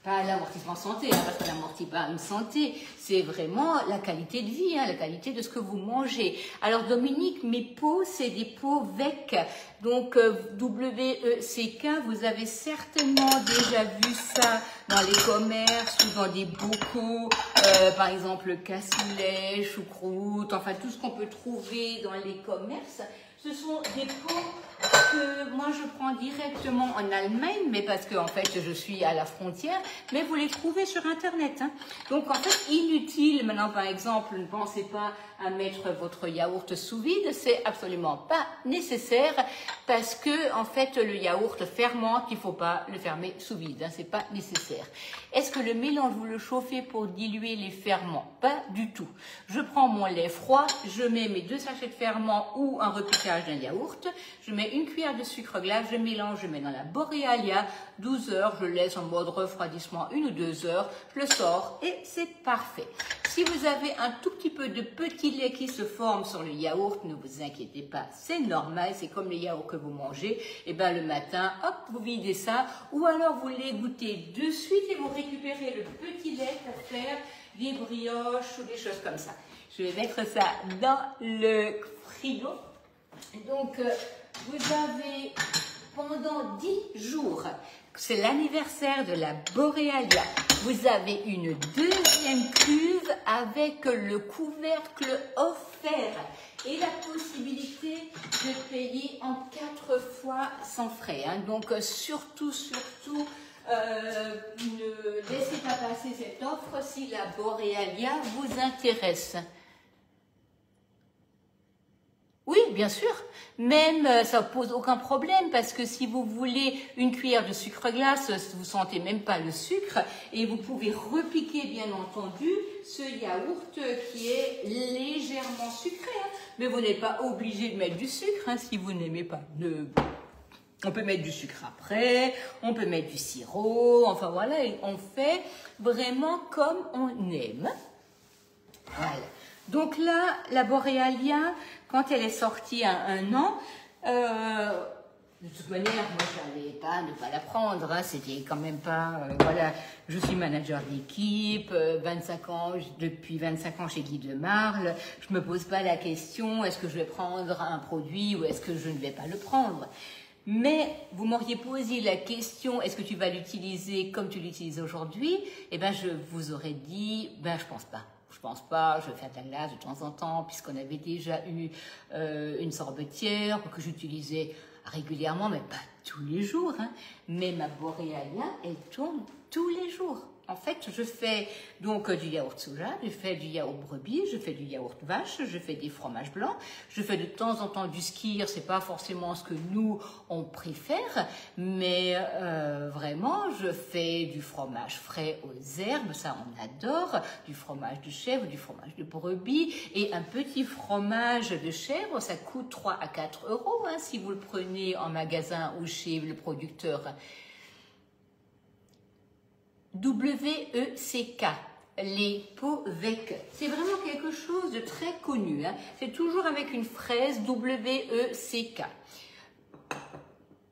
pas l'amortissement santé, hein, parce qu'on n'amortit pas une santé, c'est vraiment la qualité de vie, hein, la qualité de ce que vous mangez. Alors Dominique, mes pots, c'est des pots VEC, donc WECK, vous avez certainement déjà vu ça dans les commerces ou dans des bocaux, par exemple cassoulet, choucroute, enfin tout ce qu'on peut trouver dans les commerces. Ce sont des pots que moi je prends directement en Allemagne, mais parce que en fait je suis à la frontière, mais vous les trouvez sur internet. Hein. Donc en fait inutile maintenant par exemple, ne pensez pas à mettre votre yaourt sous vide, c'est absolument pas nécessaire parce que en fait le yaourt fermente, il faut pas le fermer sous vide, hein, c'est pas nécessaire. Est-ce que le mélange vous le chauffez pour diluer les ferments? Pas du tout. Je prends mon lait froid, je mets mes 2 sachets de ferment ou un repiquage d'un yaourt, je mets une cuillère de sucre glace, je mélange, je mets dans la Borealia, 12 heures, je laisse en mode refroidissement 1 ou 2 heures, je le sors et c'est parfait. Si vous avez un tout petit peu de petit lait qui se forme sur le yaourt, ne vous inquiétez pas, c'est normal, c'est comme les yaourts que vous mangez. Et ben le matin, hop, vous videz ça, ou alors vous les goûtez de suite et vous récupérez le petit lait pour faire des brioches ou des choses comme ça. Je vais mettre ça dans le frigo. Donc, vous avez pendant 10 jours, c'est l'anniversaire de la Borealia, vous avez une deuxième cuve avec le couvercle offert et la possibilité de payer en 4 fois sans frais. Hein. Donc, surtout, ne laissez pas passer cette offre si la Borealia vous intéresse. Oui, bien sûr. Même, ça ne pose aucun problème parce que si vous voulez une cuillère de sucre glace, vous sentez même pas le sucre et vous pouvez repiquer, bien entendu, ce yaourt qui est légèrement sucré. Hein. Mais vous n'êtes pas obligé de mettre du sucre hein, si vous n'aimez pas. On peut mettre du sucre après, on peut mettre du sirop, enfin voilà, et on fait vraiment comme on aime. Voilà. Donc là, la Borealia, quand elle est sortie à 1 an, de toute manière, moi je n'allais pas ne pas la prendre, hein, c'était quand même pas, voilà, je suis manager d'équipe, 25 ans, depuis 25 ans chez Guy de Marle, je me pose pas la question, est-ce que je vais prendre un produit ou est-ce que je ne vais pas le prendre? Mais vous m'auriez posé la question, est-ce que tu vas l'utiliser comme tu l'utilises aujourd'hui? Eh bien, je vous aurais dit, ben, je pense pas. Je pense pas, je vais faire de la glace de temps en temps, puisqu'on avait déjà eu une sorbetière que j'utilisais régulièrement, mais pas tous les jours. Hein. Mais ma Borealia, elle tourne tous les jours. En fait, je fais donc du yaourt soja, je fais du yaourt brebis, je fais du yaourt vache, je fais des fromages blancs, je fais de temps en temps du skyr, c'est pas forcément ce que nous on préfère, mais vraiment je fais du fromage frais aux herbes, ça on adore, du fromage de chèvre, du fromage de brebis et un petit fromage de chèvre, ça coûte 3 à 4 euros hein, si vous le prenez en magasin ou chez le producteur. WECK, les Povec. C'est vraiment quelque chose de très connu. Hein. C'est toujours avec une fraise WECK.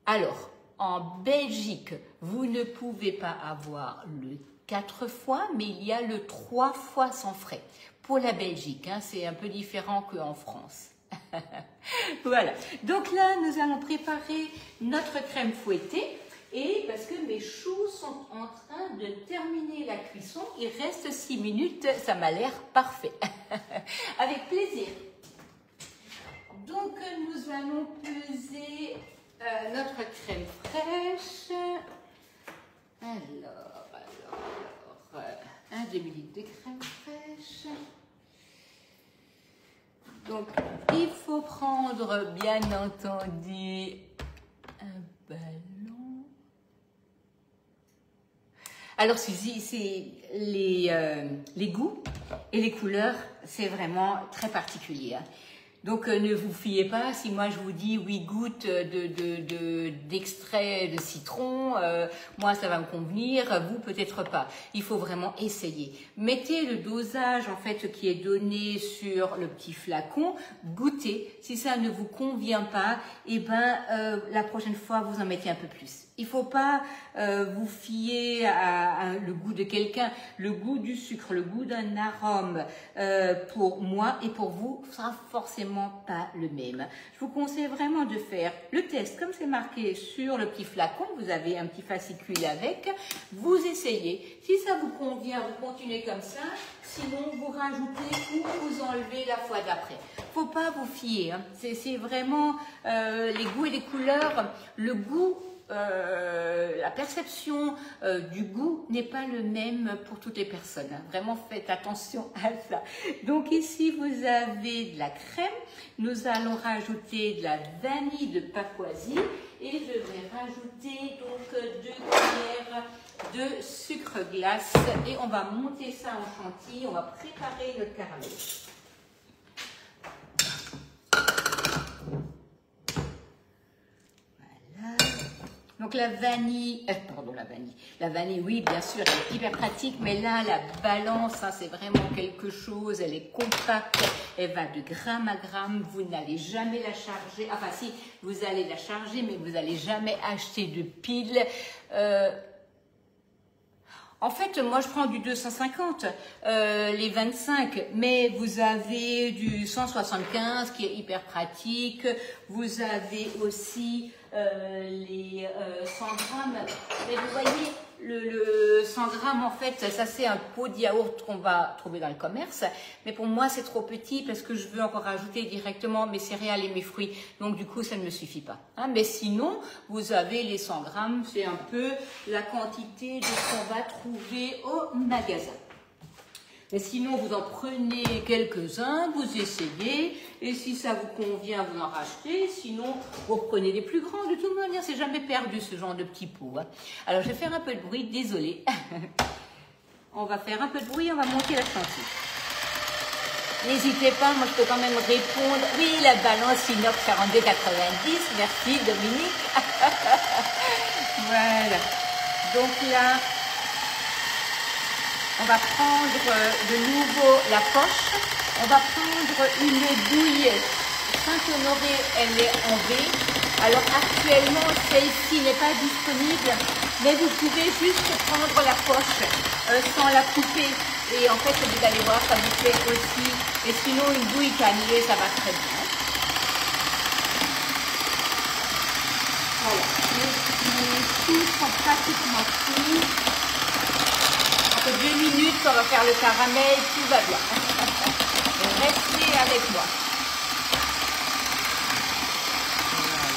Alors, en Belgique, vous ne pouvez pas avoir le 4 fois, mais il y a le 3 fois sans frais. Pour la Belgique, hein, c'est un peu différent qu'en France. Voilà. Donc là, nous allons préparer notre crème fouettée. Et parce que mes choux sont en train de terminer la cuisson, il reste 6 minutes, ça m'a l'air parfait. Avec plaisir. Donc nous allons peser notre crème fraîche. Alors, un demi-litre de crème fraîche. Donc il faut prendre bien entendu un ballon. Alors, c'est les goûts et les couleurs, c'est vraiment très particulier. Hein. Donc, ne vous fiez pas si moi je vous dis oui, goutte d'extrait de citron, moi ça va me convenir, vous peut-être pas. Il faut vraiment essayer. Mettez le dosage en fait qui est donné sur le petit flacon, goûtez. Si ça ne vous convient pas, eh ben la prochaine fois vous en mettez un peu plus. Il faut pas vous fier à le goût de quelqu'un, le goût du sucre, le goût d'un arôme pour moi et pour vous sera forcément pas le même. Je vous conseille vraiment de faire le test comme c'est marqué sur le petit flacon, vous avez un petit fascicule avec, vous essayez. Si ça vous convient, vous continuez comme ça, sinon vous rajoutez ou vous enlevez la fois d'après. Faut pas vous fier, hein. C'est vraiment les goûts et les couleurs, le goût. La perception du goût n'est pas le même pour toutes les personnes. Hein. Vraiment, faites attention à ça. Donc ici, vous avez de la crème. Nous allons rajouter de la vanille de Papouasie et je vais rajouter donc 2 cuillères de sucre glace et on va monter ça en chantilly. On va préparer le caramel. Donc la vanille, la vanille, oui, bien sûr, elle est hyper pratique, mais là, la balance, hein, c'est vraiment quelque chose, elle est compacte, elle va de gramme à gramme, vous n'allez jamais la charger, enfin si, vous allez la charger, mais vous n'allez jamais acheter de piles. En fait, moi, je prends du 250, les 25, mais vous avez du 175 qui est hyper pratique. Vous avez aussi les 100 grammes. Mais vous voyez, le 100 grammes, en fait, ça c'est un pot de yaourt qu'on va trouver dans le commerce. Mais pour moi, c'est trop petit parce que je veux encore rajouter directement mes céréales et mes fruits. Donc, du coup, ça ne me suffit pas. Hein, mais sinon, vous avez les 100 grammes. C'est un peu la quantité de ce qu'on va trouver au magasin. Mais sinon, vous en prenez quelques-uns, vous essayez, et si ça vous convient, vous en rachetez. Sinon, vous prenez les plus grands. De toute manière, c'est jamais perdu ce genre de petits pots. Hein. Alors, je vais faire un peu de bruit, désolée. On va faire un peu de bruit, on va monter la chantilly. N'hésitez pas, moi je peux quand même répondre. Oui, la balance inox 42,90. Merci Dominique. Voilà. Donc là, on va prendre de nouveau la poche. On va prendre une douille Saint-Honoré, elle est en V. Alors actuellement, celle-ci n'est pas disponible, mais vous pouvez juste prendre la poche sans la couper. Et en fait, vous allez voir, ça vous fait aussi. Et sinon, une douille cannelée, ça va très bien. Voilà, les choux sont pratiquement cuits. Après 2 minutes, on va faire le caramel, tout va bien. Restez avec moi.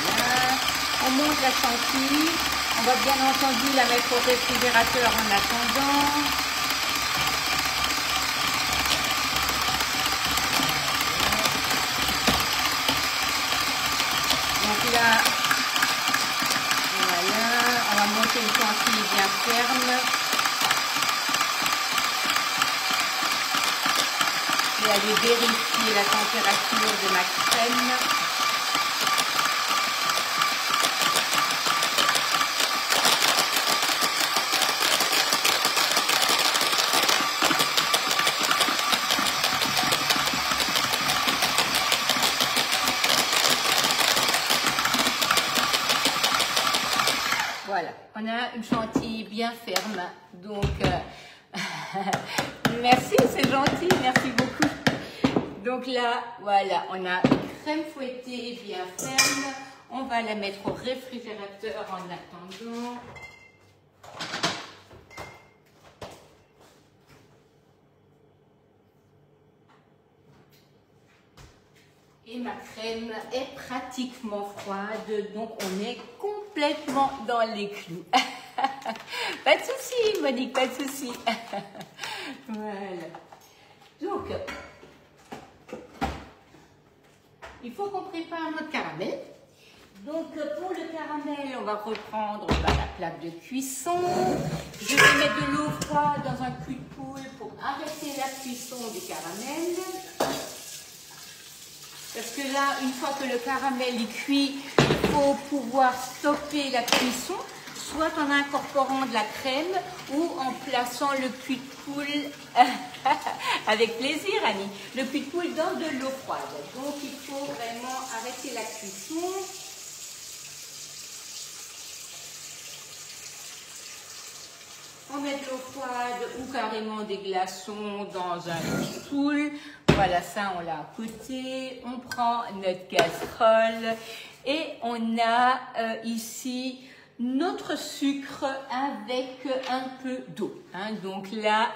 Voilà, on monte la chantilly. On va bien entendu la mettre au réfrigérateur en attendant. Donc là, voilà, on va monter une chantilly bien ferme. Je vais aller vérifier la température de ma crème. Voilà, on a une chantilly bien ferme, donc merci, c'est gentil, merci beaucoup. Donc là, voilà, on a une crème fouettée bien ferme. On va la mettre au réfrigérateur en attendant. Et ma crème est pratiquement froide, donc on est complètement dans les clous. Pas de souci, Monique, pas de souci. Voilà. Donc, il faut qu'on prépare notre caramel. Donc, pour le caramel, on va reprendre la plaque de cuisson. Je vais mettre de l'eau froide dans un cul de poule pour arrêter la cuisson du caramel. Parce que là, une fois que le caramel est cuit, il faut pouvoir stopper la cuisson, soit en incorporant de la crème ou en plaçant le cul de poule, avec plaisir Annie, le cul de poule dans de l'eau froide. Donc il faut vraiment arrêter la cuisson. On met de l'eau froide ou carrément des glaçons dans un boule. Voilà, ça on l'a à côté. On prend notre casserole et on a ici notre sucre avec un peu d'eau. Hein. Donc là,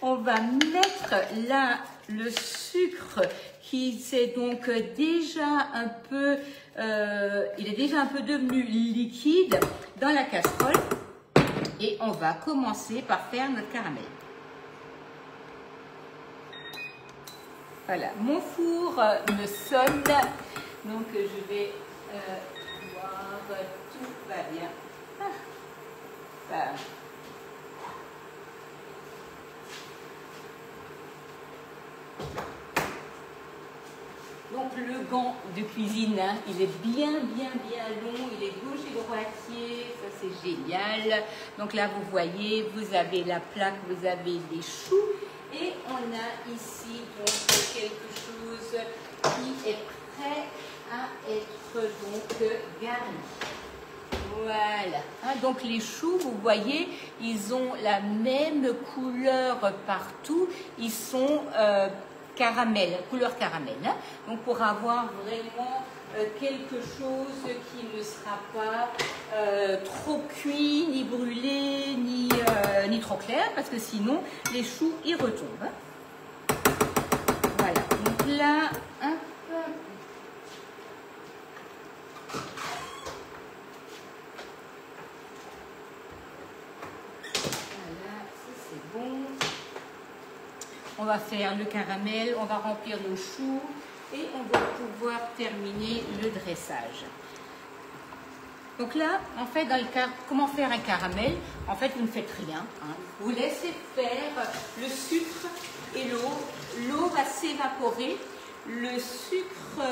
on va mettre là le sucre qui s'est donc déjà un peu, il est déjà un peu devenu liquide dans la casserole. Et on va commencer par faire notre caramel. Voilà, mon four me sonne, donc je vais voir, tout va bien. Voilà. Donc le gant de cuisine, hein, il est bien long, il est gauche et droitier, ça c'est génial. Donc là vous voyez, vous avez la plaque, vous avez les choux et on a ici donc quelque chose qui est prêt à être donc garni. Voilà, hein, donc les choux, vous voyez, ils ont la même couleur partout, ils sont caramel, couleur caramel. Hein. Donc pour avoir vraiment quelque chose qui ne sera pas trop cuit, ni brûlé, ni trop clair, parce que sinon les choux y retombent. Hein. Voilà, donc là, un peu. Voilà, ça c'est bon. On va faire le caramel, on va remplir nos choux et on va pouvoir terminer le dressage. Donc là, en fait, comment faire un caramel? En fait, vous ne faites rien. Hein. Vous laissez faire le sucre et l'eau. L'eau va s'évaporer. Le sucre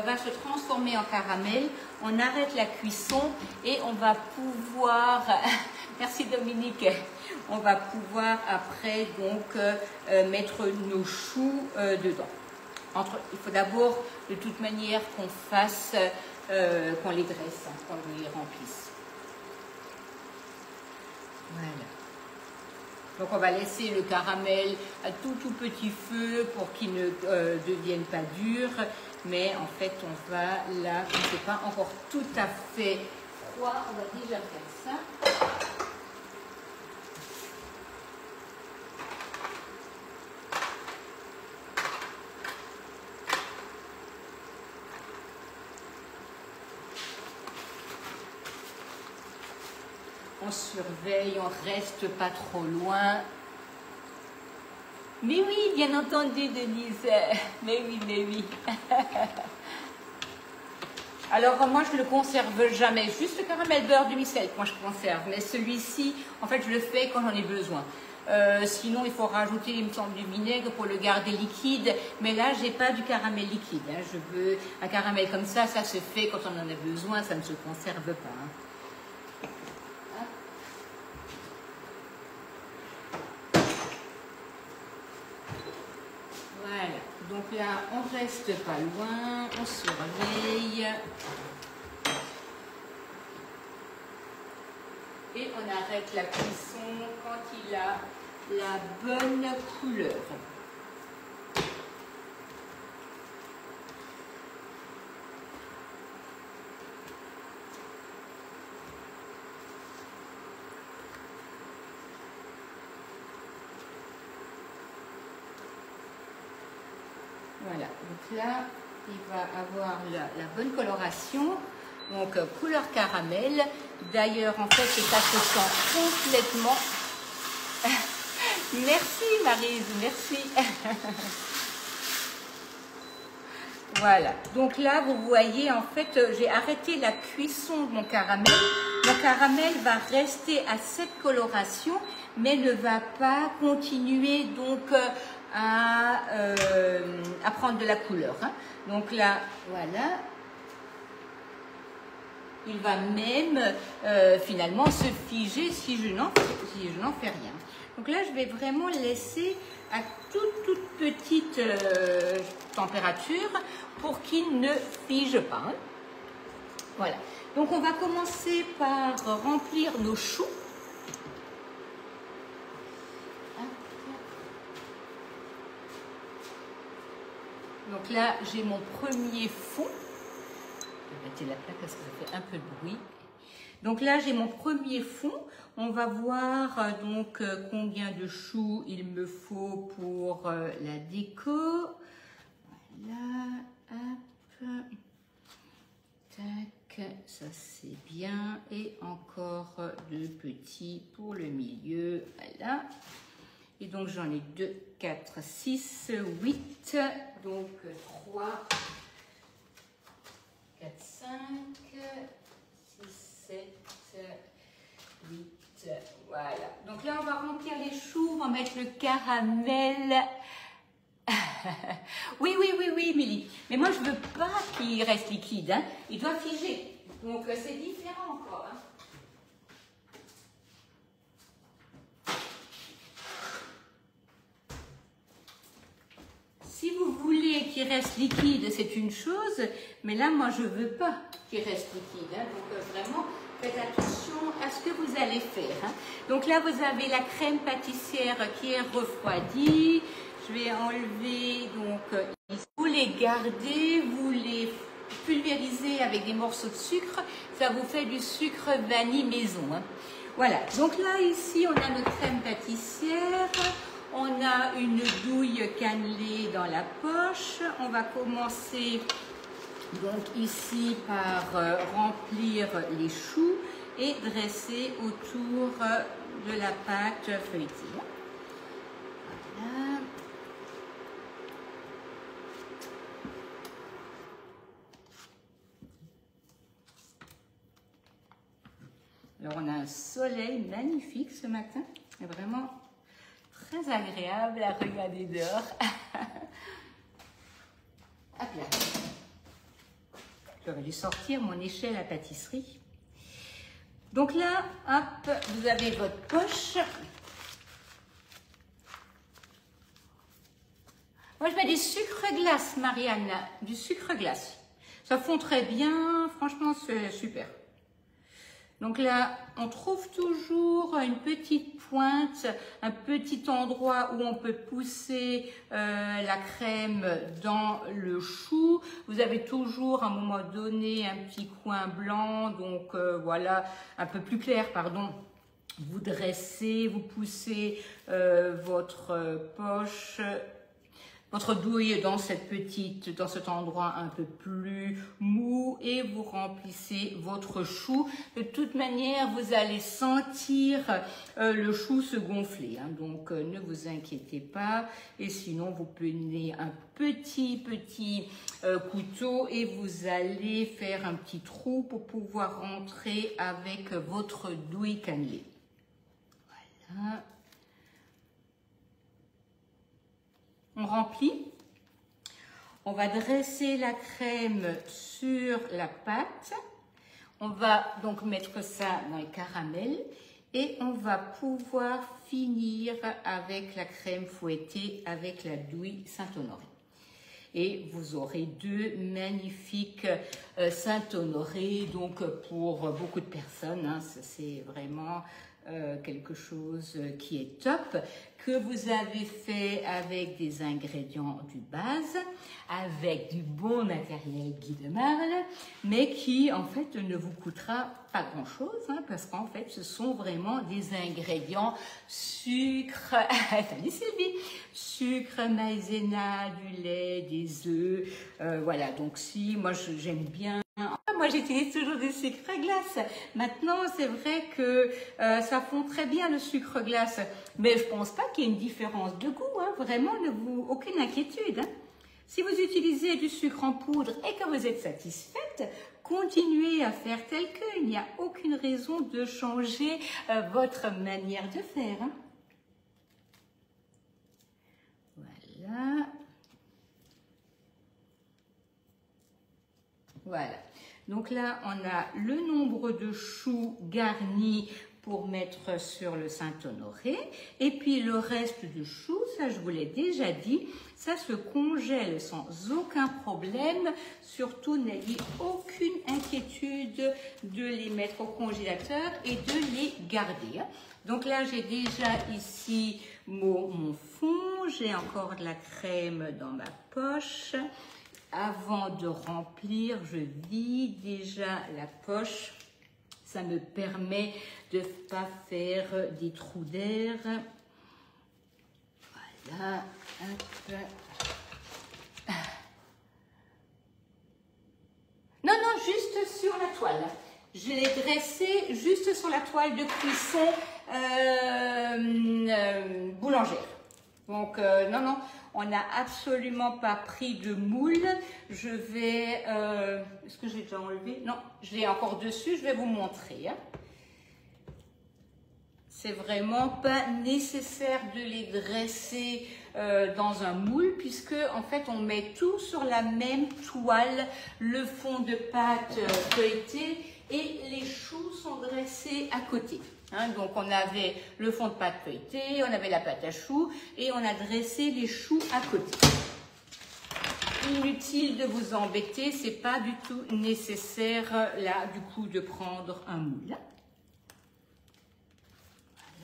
va se transformer en caramel. On arrête la cuisson et on va pouvoir... Merci Dominique. On va pouvoir après donc mettre nos choux dedans. Il faut d'abord de toute manière qu'on fasse, qu'on les dresse, hein, qu'on les remplisse. Voilà. Donc on va laisser le caramel à tout petit feu pour qu'il ne devienne pas dur. Mais en fait on va là, c'est pas encore tout à fait froid, on va déjà faire ça. On surveille, on reste pas trop loin. Mais oui, bien entendu, Denise. Mais oui, mais oui. Alors, moi, je ne le conserve jamais. Juste le caramel beurre demi-sel, moi, je conserve. Mais celui-ci, en fait, je le fais quand j'en ai besoin. Sinon, il faut rajouter, il me semble, du vinaigre pour le garder liquide. Mais là, j'ai pas du caramel liquide. Hein. Je veux un caramel comme ça se fait quand on en a besoin. Ça ne se conserve pas. Hein. Donc là, on reste pas loin, on surveille. Et on arrête la cuisson quand il a la bonne couleur. Voilà, donc là, il va avoir la bonne coloration, donc couleur caramel. D'ailleurs, en fait, ça se sent complètement... Merci Maryse, merci. Voilà, donc là, vous voyez, en fait, j'ai arrêté la cuisson de mon caramel. Mon caramel va rester à cette coloration, mais ne va pas continuer, donc... à prendre de la couleur. Hein. Donc là, voilà. Il va même finalement se figer si je n'en fais rien. Donc là, je vais vraiment laisser à toute petite température pour qu'il ne fige pas. Hein. Voilà. Donc on va commencer par remplir nos choux. Donc là, j'ai mon premier fond. Je vais mettre la plaque parce que ça fait un peu de bruit. Donc là, j'ai mon premier fond. On va voir donc combien de choux il me faut pour la déco. Voilà, hop. Tac, ça c'est bien. Et encore deux petits pour le milieu. Voilà. Et donc j'en ai 2, 4, 6, 8, donc 3, 4, 5, 6, 7, 8, voilà. Donc là on va remplir les choux, on va mettre le caramel. Oui, Émilie. Mais moi je veux pas qu'il reste liquide, hein. Il doit figer. Donc c'est différent encore. Hein. Si vous voulez qu'il reste liquide, c'est une chose, mais là, moi, je ne veux pas qu'il reste liquide. Hein. Donc, vraiment, faites attention à ce que vous allez faire. Hein. Donc là, vous avez la crème pâtissière qui est refroidie. Je vais enlever, donc, vous les gardez, vous les pulvérisez avec des morceaux de sucre. Ça vous fait du sucre vanille maison. Hein. Voilà. Donc là, ici, on a notre crème pâtissière. On a une douille cannelée dans la poche. On va commencer donc ici par remplir les choux et dresser autour de la pâte feuilletée. Voilà. un soleil magnifique ce matin. C'est vraiment très agréable à regarder dehors. Hop là. J'aurais dû sortir mon échelle à pâtisserie. Donc là, hop, vous avez votre poche. Moi, je mets des sucres glace, Marianne, du sucre glace. Ça fond très bien, franchement, c'est super. Donc là, on trouve toujours une petite pointe, un petit endroit où on peut pousser la crème dans le chou. Vous avez toujours à un moment donné un petit coin blanc, donc voilà, un peu plus clair, pardon. Vous dressez, vous poussez votre poche, votre douille dans dans cet endroit un peu plus mou et vous remplissez votre chou. De toute manière, vous allez sentir le chou se gonfler, hein, donc ne vous inquiétez pas. Et sinon, vous prenez un petit couteau et vous allez faire un petit trou pour pouvoir rentrer avec votre douille cannelée. Voilà. On remplit, on va dresser la crème sur la pâte, on va donc mettre ça dans les caramels et on va pouvoir finir avec la crème fouettée avec la douille Saint-Honoré. Et vous aurez deux magnifiques Saint-Honoré, donc pour beaucoup de personnes, hein, c'est vraiment quelque chose qui est top, que vous avez fait avec des ingrédients du base, avec du bon matériel Guy de Marle, mais qui en fait ne vous coûtera pas grand chose, hein, parce qu'en fait ce sont vraiment des ingrédients sucre, salut Sylvie, sucre, maïzena, du lait, des œufs, voilà. Donc si moi j'aime bien. Moi, j'utilise toujours du sucre glace. Maintenant, c'est vrai que ça fond très bien le sucre glace. Mais je pense pas qu'il y ait une différence de goût. Hein. Vraiment, aucune inquiétude. Hein. Si vous utilisez du sucre en poudre et que vous êtes satisfaite, continuez à faire tel que. Il n'y a aucune raison de changer votre manière de faire. Hein. Voilà. Voilà. Donc là, on a le nombre de choux garnis pour mettre sur le Saint-Honoré. Et puis le reste de choux, ça je vous l'ai déjà dit, ça se congèle sans aucun problème. Surtout, n'ayez aucune inquiétude de les mettre au congélateur et de les garder. Donc là, j'ai déjà ici mon fond. J'ai encore de la crème dans ma poche. Avant de remplir, je vide déjà la poche. Ça me permet de ne pas faire des trous d'air. Voilà. Hop. Non, juste sur la toile. Je l'ai dressé juste sur la toile de cuisson boulangère. Donc, non, on n'a absolument pas pris de moule. Je vais... Est-ce que j'ai déjà enlevé? Non, je l'ai encore dessus. Je vais vous montrer. Hein. C'est vraiment pas nécessaire de les dresser dans un moule puisque, en fait, on met tout sur la même toile. Le fond de pâte feuilleté et les choux sont dressés à côté. Hein, donc on avait le fond de pâte feuilletée, on avait la pâte à choux et on a dressé les choux à côté. Inutile de vous embêter, c'est pas du tout nécessaire là du coup de prendre un moule.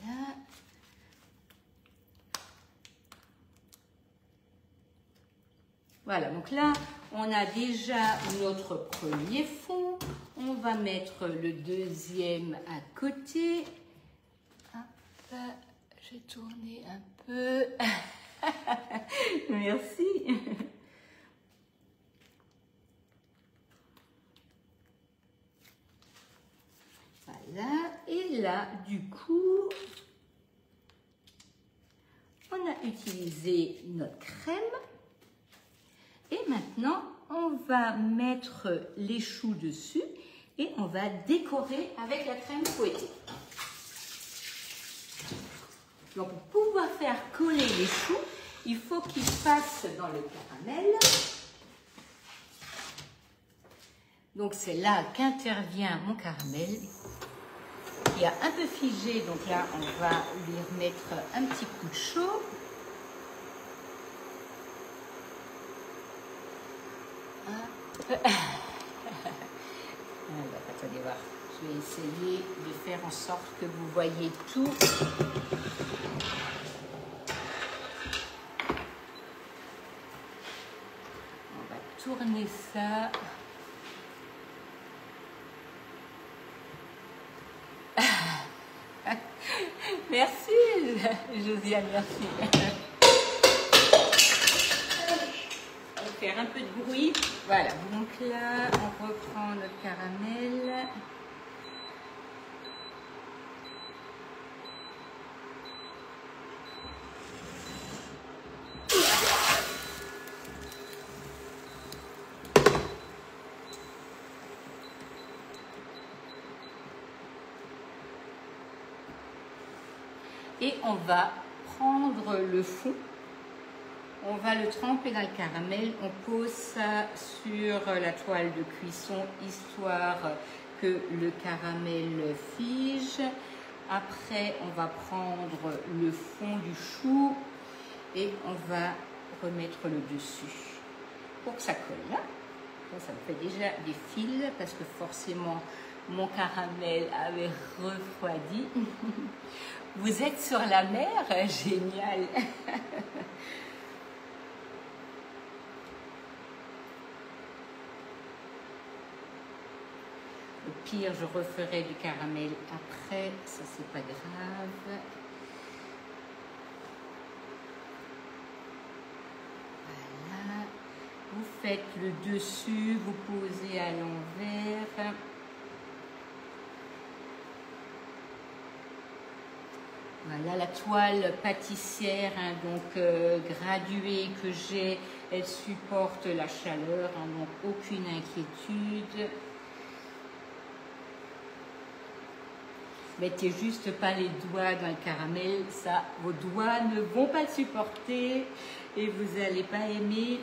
Voilà. Voilà, donc là on a déjà notre premier fond. On va mettre le deuxième à côté. Hop, j'ai tourné un peu. Merci. Voilà. Et là, du coup, on a utilisé notre crème. Et maintenant, on va mettre les choux dessus et on va décorer avec la crème fouettée. Donc pour pouvoir faire coller les choux, il faut qu'ils passent dans le caramel. Donc c'est là qu'intervient mon caramel qui a un peu figé. Donc là on va lui remettre un petit coup de chaud. Alors, attendez voir. Je vais essayer de faire en sorte que vous voyez tout. On va tourner ça. Merci, Josiane, merci. On va faire un peu de bruit. Voilà, donc là, on reprend notre caramel. Et on va prendre le fond, on va le tremper dans le caramel, on pose ça sur la toile de cuisson histoire que le caramel fige. Après, on va prendre le fond du chou et on va remettre le dessus pour que ça colle. Ça me fait déjà des fils parce que forcément mon caramel avait refroidi. Vous êtes sur la mer? Génial! Au pire, je referai du caramel après, ça c'est pas grave. Voilà. Vous faites le dessus, vous posez à l'envers. Voilà la toile pâtissière, hein, donc graduée que j'ai, elle supporte la chaleur, hein, donc aucune inquiétude. Mettez juste pas les doigts dans le caramel, ça, vos doigts ne vont pas le supporter et vous n'allez pas aimer.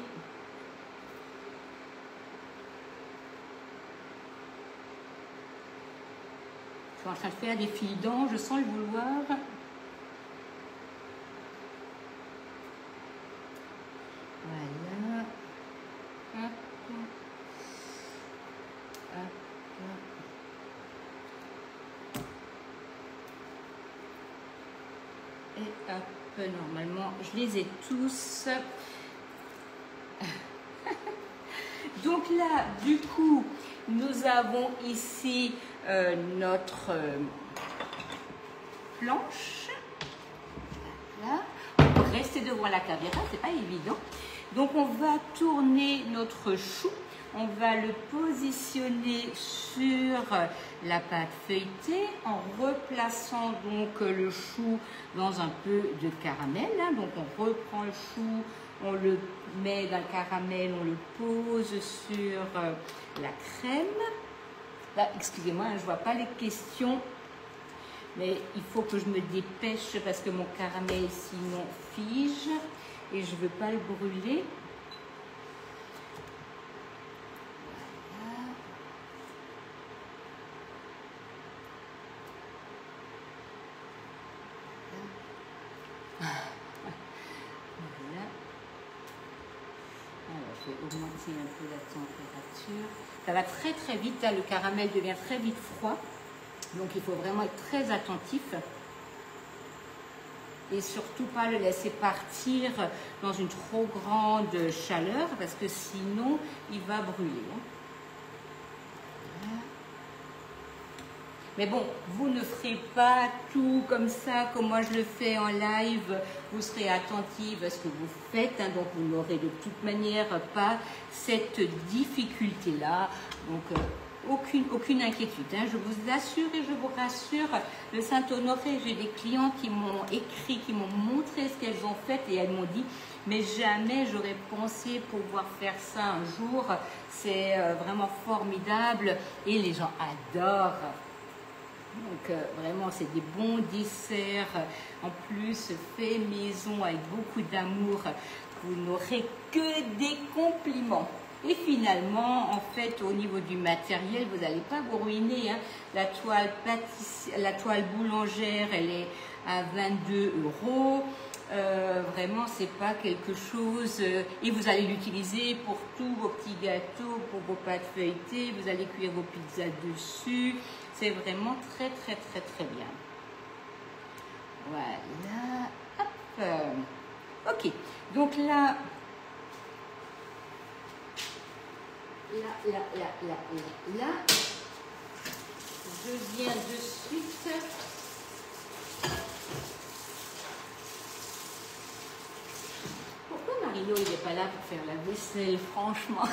Je suis en train de faire des fils d'ange, je sens le vouloir. Voilà. Hop. Hop. Et hop, normalement, je les ai tous. Donc là, du coup, nous avons ici notre planche. Voilà. On peut rester devant la caméra, c'est pas évident. Donc on va tourner notre chou. On va le positionner sur la pâte feuilletée en replaçant donc le chou dans un peu de caramel. Donc on reprend le chou, on le met dans le caramel, on le pose sur la crème. Là, excusez-moi, je ne vois pas les questions, mais il faut que je me dépêche parce que mon caramel sinon fige et je ne veux pas le brûler. Je vais augmenter un peu la température. Ça va très très vite, là, le caramel devient très vite froid. Donc il faut vraiment être très attentif. Et surtout pas le laisser partir dans une trop grande chaleur parce que sinon il va brûler. Mais bon, vous ne ferez pas tout comme ça, comme moi je le fais en live. Vous serez attentive à ce que vous faites, hein, donc vous n'aurez de toute manière pas cette difficulté-là. Donc, aucune inquiétude. Hein. Je vous assure et je vous rassure, le Saint-Honoré, j'ai des clients qui m'ont écrit, qui m'ont montré ce qu'elles ont fait et elles m'ont dit mais jamais j'aurais pensé pouvoir faire ça un jour. C'est vraiment formidable et les gens adorent. Donc vraiment, c'est des bons desserts. En plus, fait maison avec beaucoup d'amour. Vous n'aurez que des compliments. Et finalement, en fait, au niveau du matériel, vous n'allez pas vous ruiner. Hein. La toile boulangère, elle est à 22 €. Vraiment, c'est pas quelque chose. Et vous allez l'utiliser pour tous vos petits gâteaux, pour vos pâtes feuilletées. Vous allez cuire vos pizzas dessus. C'est vraiment très, très, très, très bien. Voilà. Hop. Ok. Donc là. Là, je viens de suite pourquoi Marino il n'est pas là pour faire la vaisselle, franchement.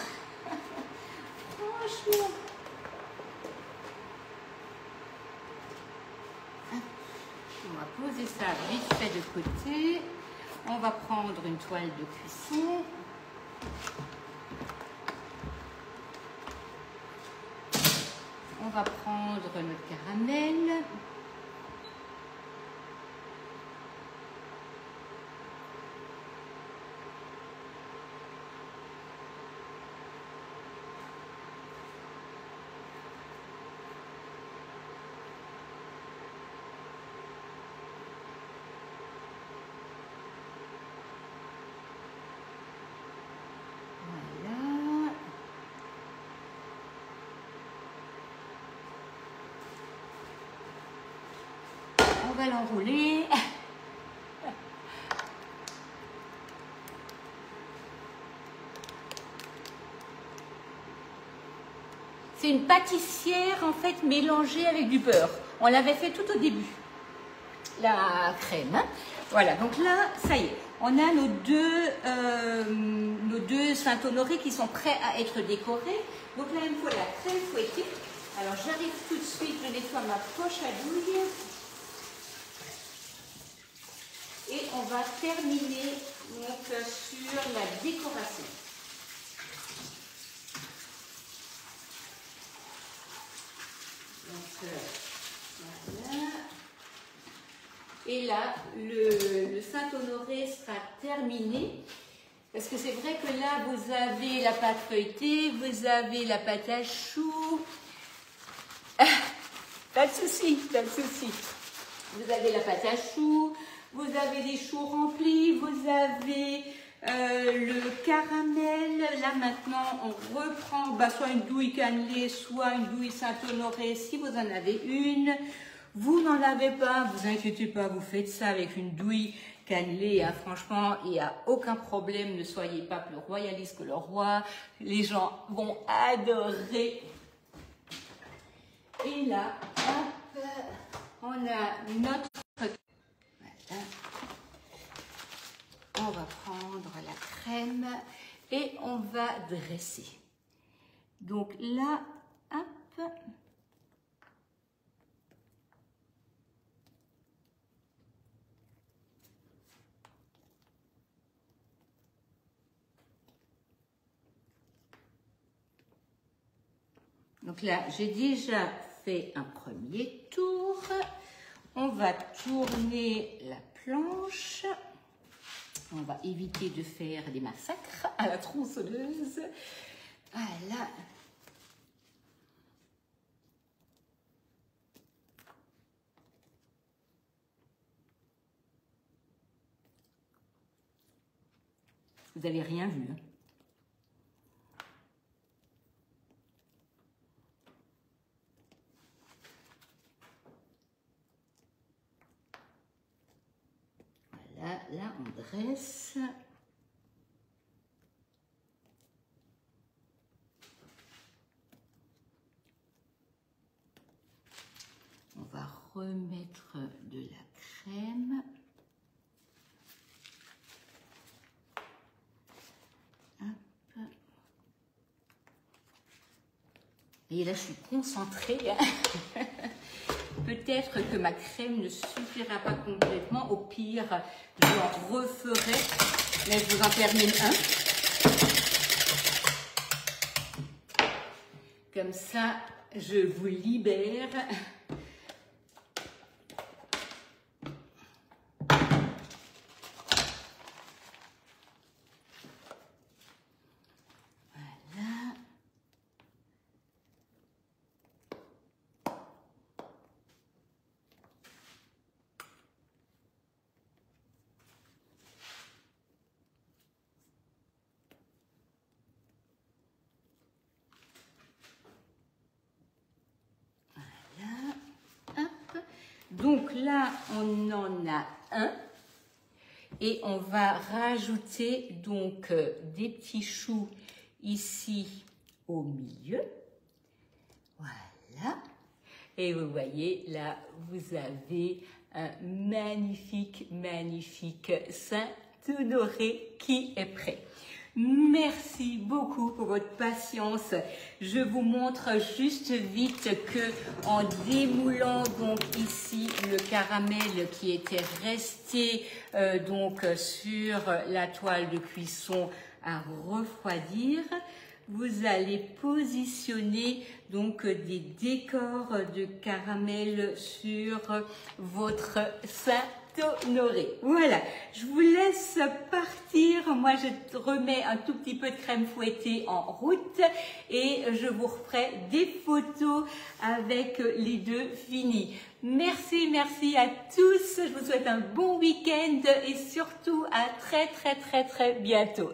Franchement. On va poser ça vite fait de côté. On va prendre une toile de cuisson. On va prendre notre caramel. On va l'enrouler. C'est une pâtissière en fait mélangée avec du beurre. On l'avait fait tout au début. La crème. Hein. Voilà, donc là, ça y est. On a nos deux Saint-Honoré qui sont prêts à être décorés. Donc là, il me faut la crème fouettée. Alors j'arrive tout de suite, je nettoie ma poche à douille. Et on va terminer donc, sur la décoration. Donc, voilà. Et là, le Saint-Honoré sera terminé. Parce que c'est vrai que là, vous avez la pâte feuilletée, vous avez la pâte à choux. Pas de souci, pas de souci. Vous avez la pâte à choux. Vous avez des choux remplis, vous avez le caramel. Là maintenant, on reprend soit une douille cannelée, soit une douille Saint-Honoré, si vous en avez une. Vous n'en avez pas, vous inquiétez pas, vous faites ça avec une douille cannelée. Hein. Franchement, il n'y a aucun problème, ne soyez pas plus royaliste que le roi. Les gens vont adorer. Et là, hop, on a notre... On va prendre la crème et on va dresser. Donc là, hop. Donc là, j'ai déjà fait un premier tour. On va tourner la planche. On va éviter de faire des massacres à la tronçonneuse. Voilà. Vous n'avez rien vu. Hein. Là, on dresse. On va remettre de la crème. Hop. Et là, je suis concentrée. Peut-être que ma crème ne suffira pas complètement. Au pire, je en referai. Mais je vous en termine un. Comme ça, je vous libère. Donc là, on en a un. Et on va rajouter donc des petits choux ici au milieu. Voilà. Et vous voyez, là, vous avez un magnifique, magnifique Saint-Honoré qui est prêt. Merci beaucoup pour votre patience. Je vous montre juste vite que en démoulant donc ici le caramel qui était resté donc sur la toile de cuisson à refroidir, vous allez positionner donc des décors de caramel sur votre Saint-Honoré. Voilà, je vous laisse partir. Moi, je remets un tout petit peu de crème fouettée en route et je vous referai des photos avec les deux finis. Merci, merci à tous. Je vous souhaite un bon week-end et surtout à très bientôt.